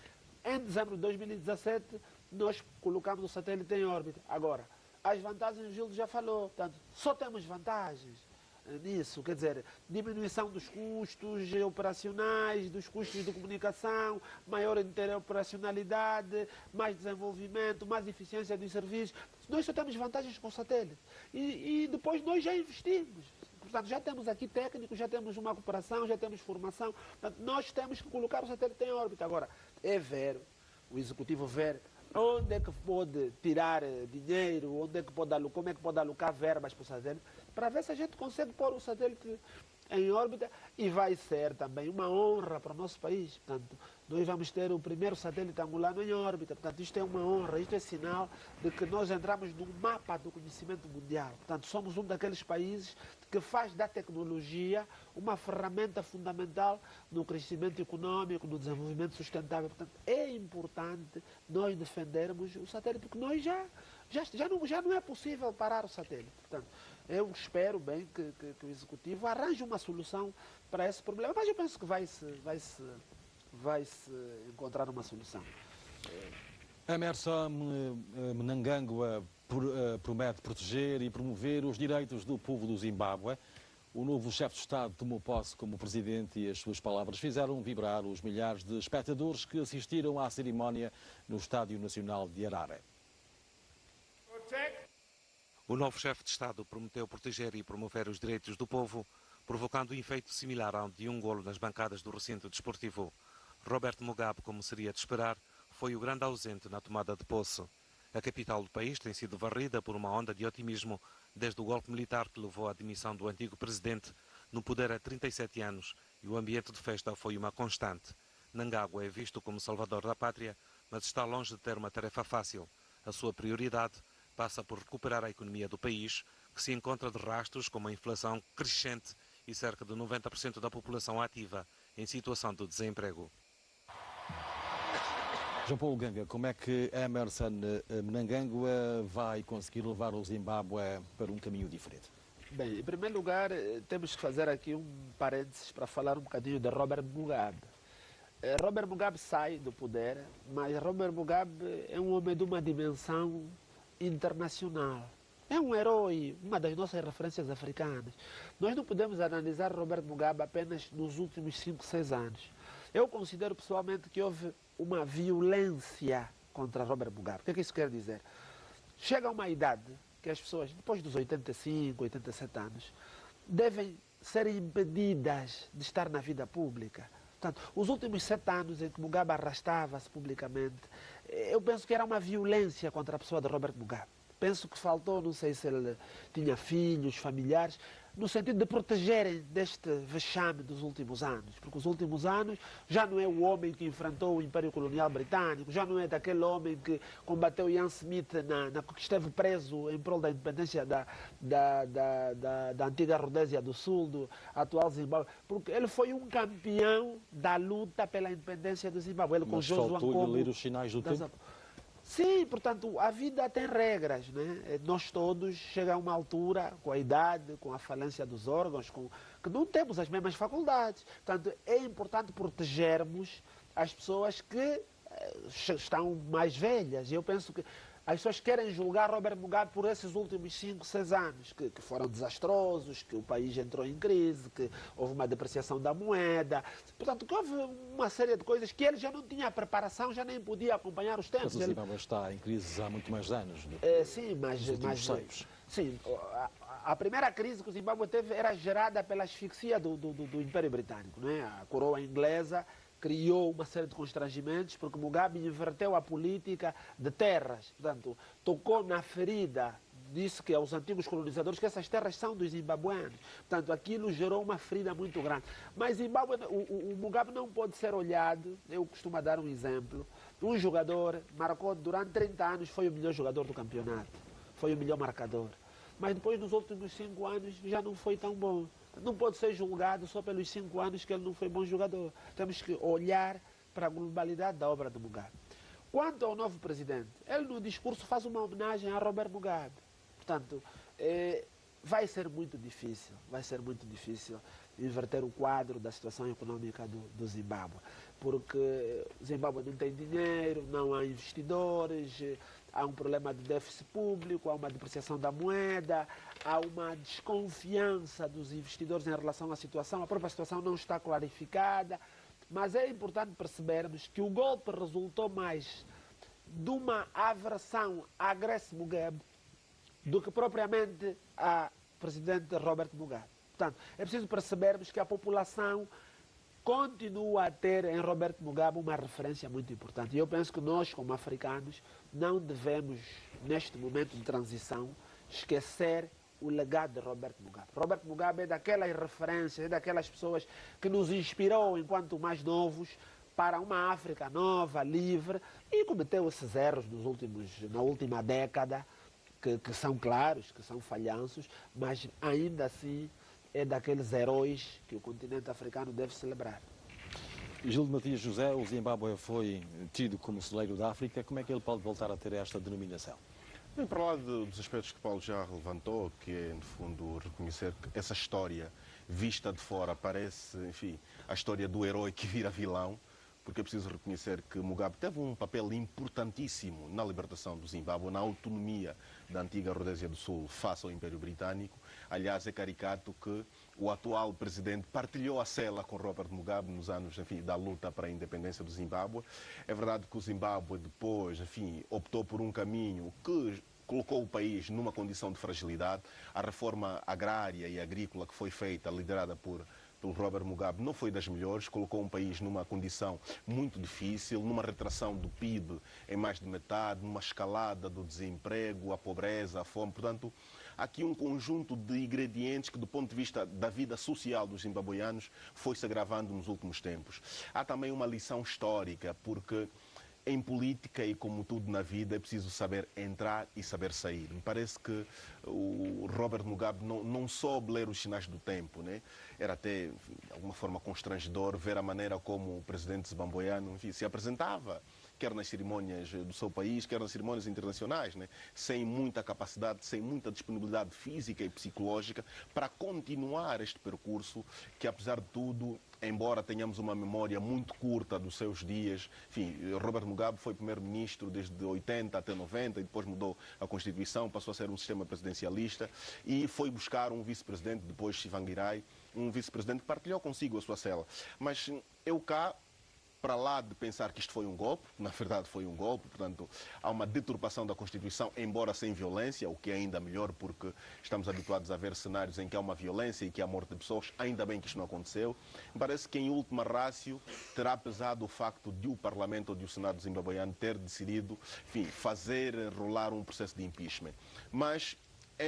em dezembro de 2017 nós colocamos o satélite em órbita. Agora, as vantagens o Gildo já falou, portanto, só temos vantagens nisso, quer dizer, diminuição dos custos operacionais, dos custos de comunicação, maior interoperacionalidade, mais desenvolvimento, mais eficiência dos serviços. Nós só temos vantagens com o satélite. E depois nós já investimos. Portanto, já temos aqui técnicos, já temos uma cooperação, já temos formação. Portanto, nós temos que colocar o satélite em órbita. Agora, é ver, o executivo ver onde é que pode tirar dinheiro, onde é que pode como é que pode alocar verbas para o satélite, para ver se a gente consegue pôr o satélite em órbita, e vai ser também uma honra para o nosso país. Portanto, nós vamos ter o primeiro satélite angolano em órbita. Portanto, isto é uma honra, isto é sinal de que nós entramos num mapa do conhecimento mundial. Portanto, somos um daqueles países que faz da tecnologia uma ferramenta fundamental no crescimento econômico, no desenvolvimento sustentável. Portanto, é importante nós defendermos o satélite, porque nós já não é possível parar o satélite. Portanto, eu espero bem que o Executivo arranje uma solução para esse problema, mas eu penso que vai se encontrar uma solução. Emmerson Mnangagwa promete proteger e promover os direitos do povo do Zimbábue. O novo chefe de Estado tomou posse como presidente e as suas palavras fizeram vibrar os milhares de espectadores que assistiram à cerimónia no Estádio Nacional de Harare. O novo chefe de Estado prometeu proteger e promover os direitos do povo, provocando um efeito similar ao de um golo nas bancadas do recinto desportivo. Robert Mugabe, como seria de esperar, foi o grande ausente na tomada de posse. A capital do país tem sido varrida por uma onda de otimismo desde o golpe militar que levou à demissão do antigo presidente, no poder há 37 anos, e o ambiente de festa foi uma constante. Mnangagwa é visto como salvador da pátria, mas está longe de ter uma tarefa fácil. A sua prioridade passa por recuperar a economia do país, que se encontra de rastros com uma inflação crescente e cerca de 90% da população ativa em situação de desemprego. João Paulo Ganga, como é que Emmerson Mnangagwa vai conseguir levar o Zimbábue para um caminho diferente? Bem, em primeiro lugar, temos que fazer aqui um parênteses para falar um bocadinho de Robert Mugabe. Robert Mugabe sai do poder, mas Robert Mugabe é um homem de uma dimensão internacional. É um herói, uma das nossas referências africanas. Nós não podemos analisar Robert Mugabe apenas nos últimos 5, 6 anos. Eu considero pessoalmente que houve uma violência contra Robert Mugabe. O que isso quer dizer? Chega a uma idade que as pessoas, depois dos 85, 87 anos, devem ser impedidas de estar na vida pública. Portanto, os últimos 7 anos em que Mugabe arrastava-se publicamente, eu penso que era uma violência contra a pessoa de Robert Mugabe. Penso que faltou, não sei se ele tinha filhos, familiares, no sentido de protegerem deste vexame dos últimos anos. Porque os últimos anos já não é o homem que enfrentou o Império Colonial Britânico, já não é daquele homem que combateu Ian Smith, que esteve preso em prol da independência da antiga Rodésia do Sul, do atual Zimbábue. Porque ele foi um campeão da luta pela independência do Zimbábue. Ele com Josué faltou-lhe ler os sinais do tempo? Sim, portanto, a vida tem regras, né? Nós todos chegamos a uma altura, com a idade, com a falência dos órgãos, que não temos as mesmas faculdades. Portanto, é importante protegermos as pessoas que estão mais velhas. E eu penso que as pessoas querem julgar Robert Mugabe por esses últimos 5, 6 anos, que foram desastrosos, que o país entrou em crise, que houve uma depreciação da moeda. Portanto, que houve uma série de coisas que ele já não tinha preparação, já nem podia acompanhar os tempos. Mas o Zimbábue está em crise há muito mais anos. Sim, mas sim, a primeira crise que o Zimbábue teve era gerada pela asfixia do Império Britânico, né? A coroa inglesa criou uma série de constrangimentos, porque Mugabe inverteu a política de terras. Portanto, tocou na ferida, disse que aos antigos colonizadores que essas terras são dos zimbabueanos. Portanto, aquilo gerou uma ferida muito grande. Mas Zimbábue, o Mugabe não pode ser olhado, eu costumo dar um exemplo. Um jogador marcou durante 30 anos, foi o melhor jogador do campeonato, foi o melhor marcador. Mas depois, nos últimos 5 anos, já não foi tão bom. Não pode ser julgado só pelos 5 anos que ele não foi bom jogador. Temos que olhar para a globalidade da obra de Mugabe. Quanto ao novo presidente, ele no discurso faz uma homenagem a Robert Mugabe. Portanto, vai ser muito difícil inverter o quadro da situação econômica do Zimbábue. Porque o Zimbábue não tem dinheiro, não há investidores, há um problema de déficit público, há uma depreciação da moeda, há uma desconfiança dos investidores em relação à situação, a própria situação não está clarificada, mas é importante percebermos que o golpe resultou mais de uma aversão a Grace Mugabe do que propriamente a presidente Robert Mugabe. Portanto, é preciso percebermos que a população continua a ter em Robert Mugabe uma referência muito importante. E eu penso que nós, como africanos, não devemos, neste momento de transição, esquecer o legado de Robert Mugabe. Robert Mugabe é daquelas referências, é daquelas pessoas que nos inspirou, enquanto mais novos, para uma África nova, livre, e cometeu esses erros na última década, que são claros, que são falhanços, mas ainda assim é daqueles heróis que o continente africano deve celebrar. Gil de Matias José, o Zimbábue foi tido como celeiro da África. Como é que ele pode voltar a ter esta denominação? Bem, para lá dos aspectos que Paulo já levantou, que é, no fundo, reconhecer que essa história vista de fora parece, enfim, a história do herói que vira vilão, porque é preciso reconhecer que Mugabe teve um papel importantíssimo na libertação do Zimbábue, na autonomia da antiga Rodésia do Sul face ao Império Britânico. Aliás, é caricato que o atual presidente partilhou a cela com Robert Mugabe nos anos, enfim, da luta para a independência do Zimbábue. É verdade que o Zimbábue depois, enfim, optou por um caminho que colocou o país numa condição de fragilidade. A reforma agrária e agrícola que foi feita, liderada pelo Robert Mugabe, não foi das melhores, colocou um país numa condição muito difícil, numa retração do PIB em mais de metade, numa escalada do desemprego, a pobreza, a fome. Portanto, há aqui um conjunto de ingredientes que, do ponto de vista da vida social dos zimbabueanos, foi se agravando nos últimos tempos. Há também uma lição histórica, porque em política e como tudo na vida é preciso saber entrar e saber sair. Me parece que o Robert Mugabe não soube ler os sinais do tempo, né? Era até, enfim, de alguma forma, constrangedor ver a maneira como o presidente zimbabueano, enfim, se apresentava, quer nas cerimônias do seu país, quer nas cerimônias internacionais, né? Sem muita capacidade, sem muita disponibilidade física e psicológica para continuar este percurso que, apesar de tudo, embora tenhamos uma memória muito curta dos seus dias, enfim, Robert Mugabe foi primeiro-ministro desde 80 até 90 e depois mudou a Constituição, passou a ser um sistema presidencialista e foi buscar um vice-presidente, depois Tsvangirai, um vice-presidente que partilhou consigo a sua cela. Mas eu cá, para lá de pensar que isto foi um golpe, na verdade foi um golpe, portanto, há uma deturpação da Constituição, embora sem violência, o que é ainda melhor, porque estamos habituados a ver cenários em que há uma violência e que há morte de pessoas, ainda bem que isto não aconteceu. Me parece que, em última ratio, terá pesado o facto de o Parlamento ou de o Senado zimbabueano ter decidido, enfim, fazer rolar um processo de impeachment. Mas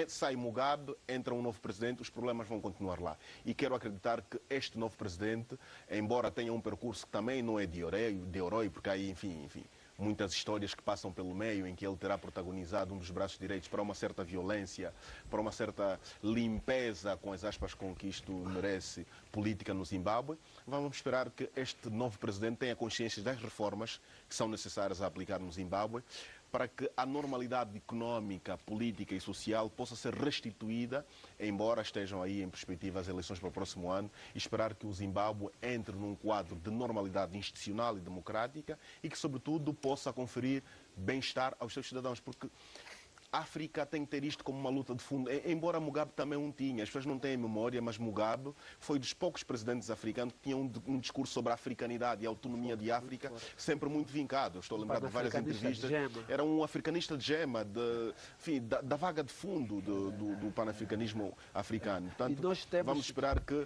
sai Mugabe, entra um novo presidente, os problemas vão continuar lá. E quero acreditar que este novo presidente, embora tenha um percurso que também não é de herói, porque há aí, enfim, muitas histórias que passam pelo meio em que ele terá protagonizado um dos braços direitos para uma certa violência, para uma certa limpeza, com as aspas com que isto merece, política no Zimbábue. Vamos esperar que este novo presidente tenha consciência das reformas que são necessárias a aplicar no Zimbábue, para que a normalidade económica, política e social possa ser restituída, embora estejam aí em perspectiva as eleições para o próximo ano, e esperar que o Zimbábue entre num quadro de normalidade institucional e democrática e que, sobretudo, possa conferir bem-estar aos seus cidadãos, porque a África tem que ter isto como uma luta de fundo, embora Mugabe também um tinha. As pessoas não têm memória, mas Mugabe foi dos poucos presidentes africanos que tinham um discurso sobre a africanidade e a autonomia de África sempre muito vincado. Eu estou a lembrar de várias entrevistas. Era um africanista de gema, da vaga de fundo do panafricanismo africano. Portanto, vamos esperar que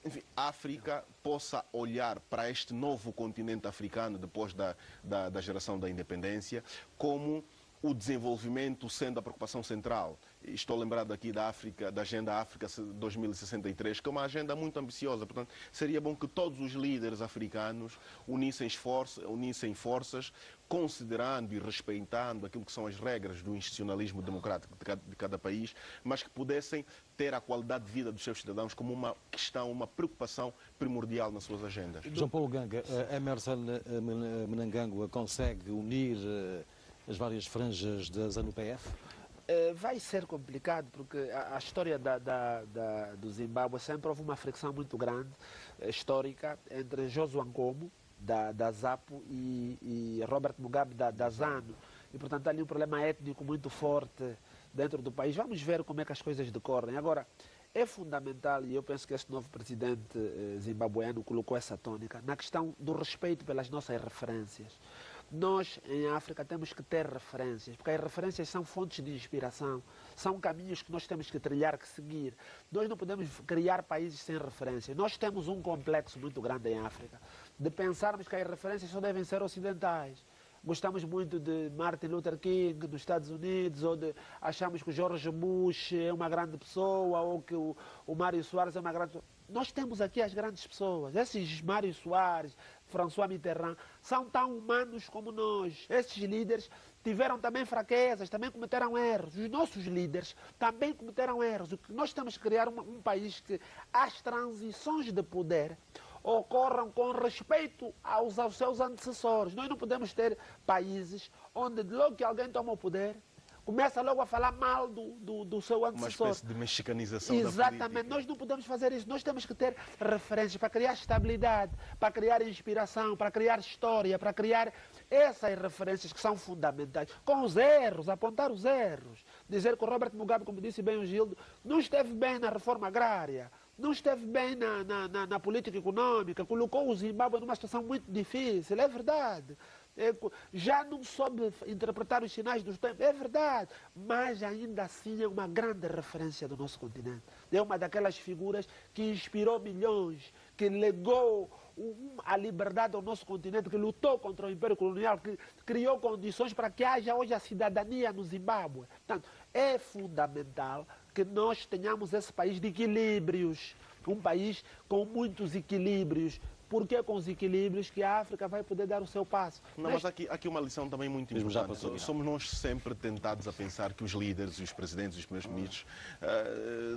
enfim, a África possa olhar para este novo continente africano depois da geração da independência como o desenvolvimento sendo a preocupação central. Estou lembrado aqui da África, da Agenda África 2063, que é uma agenda muito ambiciosa. Portanto, seria bom que todos os líderes africanos unissem forças, considerando e respeitando aquilo que são as regras do institucionalismo democrático de cada país, mas que pudessem ter a qualidade de vida dos seus cidadãos como uma questão, uma preocupação primordial nas suas agendas. João Paulo Ganga, Emmerson Mnangagwa consegue unir as várias franjas da ZANU-PF? Vai ser complicado, porque a história do Zimbábue sempre houve uma fricção muito grande, histórica, entre Joshua Nkomo, da ZAPU, e Robert Mugabe, da ZANU. E, portanto, há ali um problema étnico muito forte dentro do país. Vamos ver como é que as coisas decorrem. Agora, é fundamental, e eu penso que este novo presidente zimbabueano colocou essa tônica, na questão do respeito pelas nossas referências. Nós, em África, temos que ter referências, porque as referências são fontes de inspiração, são caminhos que nós temos que trilhar, que seguir. Nós não podemos criar países sem referências. Nós temos um complexo muito grande em África, de pensarmos que as referências só devem ser ocidentais. Gostamos muito de Martin Luther King nos Estados Unidos, ou de achamos que o George Bush é uma grande pessoa, ou que o Mário Soares é uma grande pessoa. Nós temos aqui as grandes pessoas. Esses Mário Soares, François Mitterrand, são tão humanos como nós. Esses líderes tiveram também fraquezas, também cometeram erros. Os nossos líderes também cometeram erros. O que nós temos que criar um país que as transições de poder ocorram com respeito aos seus antecessores. Nós não podemos ter países onde logo que alguém toma o poder, começa logo a falar mal do seu antecessor. Uma espécie de mexicanização Exatamente. da política. Nós não podemos fazer isso. Nós temos que ter referências para criar estabilidade, para criar inspiração, para criar história, para criar essas referências que são fundamentais. Com os erros, apontar os erros. Dizer que o Robert Mugabe, como disse bem o Gildo, não esteve bem na reforma agrária, não esteve bem na política econômica, colocou o Zimbábue numa situação muito difícil, é verdade. Já não soube interpretar os sinais dos tempos, é verdade, mas ainda assim é uma grande referência do nosso continente. É uma daquelas figuras que inspirou milhões, que legou a liberdade ao nosso continente, que lutou contra o Império Colonial, que criou condições para que haja hoje a cidadania no Zimbábue. Portanto, é fundamental que nós tenhamos esse país de equilíbrios, um país com muitos equilíbrios. Porque com os equilíbrios que a África vai poder dar o seu passo. Não, mas aqui uma lição também muito importante. Somos nós sempre tentados a pensar que os líderes, os presidentes, os primeiros-ministros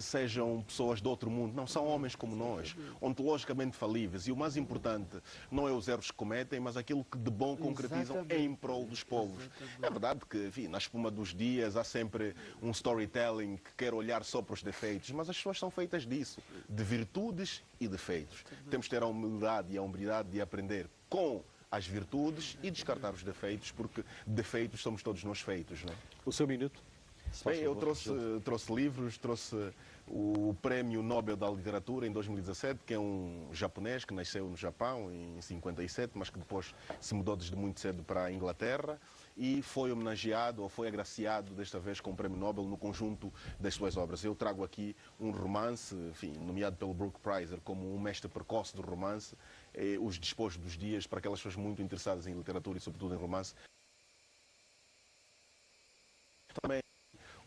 sejam pessoas de outro mundo. Não, são homens como nós, ontologicamente falíveis. E o mais importante não é os erros que cometem, mas aquilo que de bom concretizam em prol dos povos. É verdade que, enfim, na espuma dos dias há sempre um storytelling que quer olhar só para os defeitos, mas as pessoas são feitas disso, de virtudes e defeitos. Temos que ter a humildade e a hombridade de aprender com as virtudes e descartar os defeitos, porque defeitos somos todos nós feitos, não é? O seu minuto. Bem, eu trouxe livros, trouxe o Prémio Nobel da Literatura em 2017, que é um japonês que nasceu no Japão em 57, mas que depois se mudou desde muito cedo para a Inglaterra e foi homenageado ou foi agraciado desta vez com o Prémio Nobel no conjunto das suas obras. Eu trago aqui um romance, enfim, nomeado pelo Brooke Prizer como um mestre precoce do romance, Os Despojos dos Dias, para aquelas pessoas muito interessadas em literatura e sobretudo em romance. Também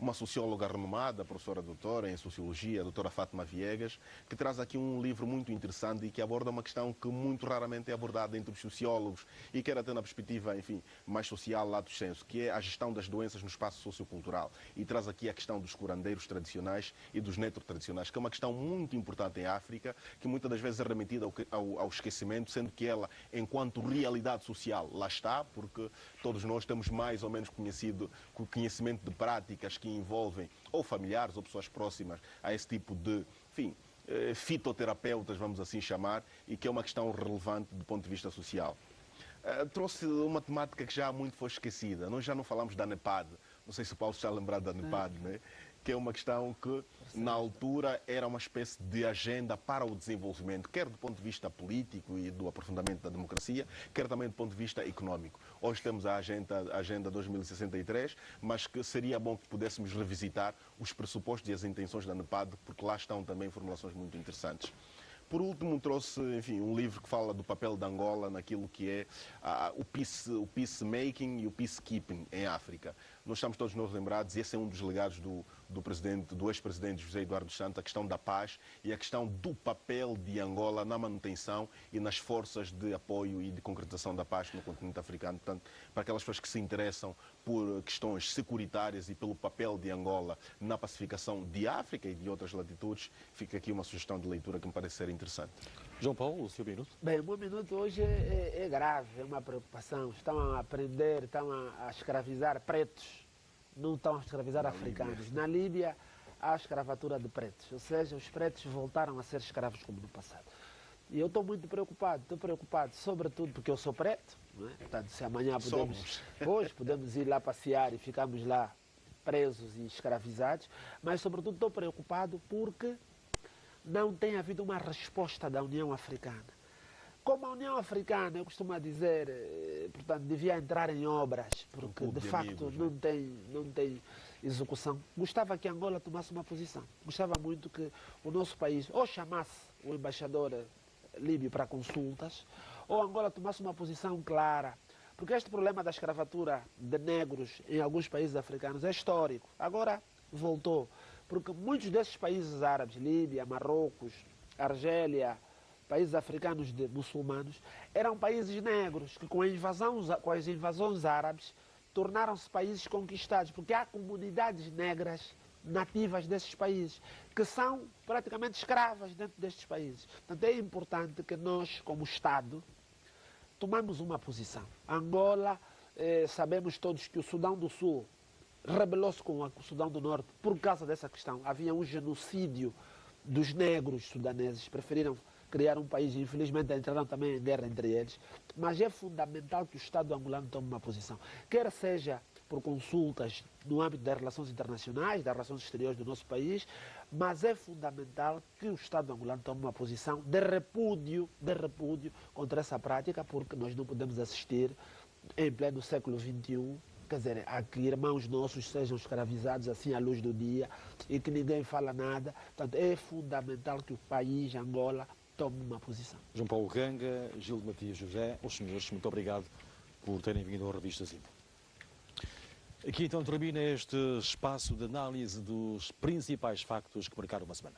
uma socióloga renomada, professora doutora em Sociologia, a doutora Fátima Viegas, que traz aqui um livro muito interessante e que aborda uma questão que muito raramente é abordada entre os sociólogos e quer até na perspectiva, enfim, mais social, lato sensu, que é a gestão das doenças no espaço sociocultural. E traz aqui a questão dos curandeiros tradicionais e dos neto-tradicionais, que é uma questão muito importante em África, que muitas das vezes é remetida ao esquecimento, sendo que ela, enquanto realidade social, lá está, porque todos nós temos mais ou menos conhecimento de práticas que envolvem ou familiares ou pessoas próximas a esse tipo de, enfim, fitoterapeutas, vamos assim chamar, e que é uma questão relevante do ponto de vista social. Trouxe uma temática que já muito foi esquecida. Nós já não falamos da NEPAD, não sei se o Paulo está lembrado da NEPAD, né? Que é uma questão que, na altura, era uma espécie de agenda para o desenvolvimento, quer do ponto de vista político e do aprofundamento da democracia, quer também do ponto de vista económico. Hoje temos a Agenda 2063, mas que seria bom que pudéssemos revisitar os pressupostos e as intenções da NEPAD, porque lá estão também formulações muito interessantes. Por último, trouxe, enfim, um livro que fala do papel de Angola naquilo que é o peacemaking e o peacekeeping em África. Nós estamos todos nos lembrados, e esse é um dos legados do ex-presidente José Eduardo dos Santos, a questão da paz e a questão do papel de Angola na manutenção e nas forças de apoio e de concretização da paz no continente africano. Portanto, para aquelas pessoas que se interessam por questões securitárias e pelo papel de Angola na pacificação de África e de outras latitudes, fica aqui uma sugestão de leitura que me parece ser interessante. João Paulo, o seu minuto? Bem, o meu minuto hoje é grave, é uma preocupação. Estão a aprender, estão a escravizar pretos, não estão a escravizar africanos. Na Líbia há a escravatura de pretos, ou seja, os pretos voltaram a ser escravos como no passado. E eu estou muito preocupado, sobretudo porque eu sou preto, não é? Portanto, se amanhã podemos ir lá passear e ficamos lá presos e escravizados, mas sobretudo estou preocupado porque não tem havido uma resposta da União Africana. Como a União Africana, eu costumo dizer, portanto, devia entrar em obras, porque de facto não tem execução. Gostava que Angola tomasse uma posição. Gostava muito que o nosso país ou chamasse o embaixador líbio para consultas, ou Angola tomasse uma posição clara. Porque este problema da escravatura de negros em alguns países africanos é histórico. Agora voltou. Porque muitos desses países árabes, Líbia, Marrocos, Argélia, países africanos muçulmanos, eram países negros que com as invasões árabes tornaram-se países conquistados, porque há comunidades negras nativas desses países, que são praticamente escravas dentro destes países. Portanto, é importante que nós, como Estado, tomamos uma posição. Angola, sabemos todos que o Sudão do Sul rebelou-se com o Sudão do Norte por causa dessa questão. Havia um genocídio dos negros sudaneses, preferiram criar um país e infelizmente entraram também em guerra entre eles. Mas é fundamental que o Estado angolano tome uma posição, quer seja por consultas no âmbito das relações internacionais, das relações exteriores do nosso país, mas é fundamental que o Estado angolano tome uma posição de repúdio contra essa prática, porque nós não podemos assistir em pleno século XXI, quer dizer, a que irmãos nossos sejam escravizados assim à luz do dia e que ninguém fala nada. Portanto, é fundamental que o país, Angola, tome uma posição. João Paulo Ganga, Gil de Matias José, os senhores, muito obrigado por terem vindo à revista Zimbo. Aqui então termina este espaço de análise dos principais factos que marcaram uma semana.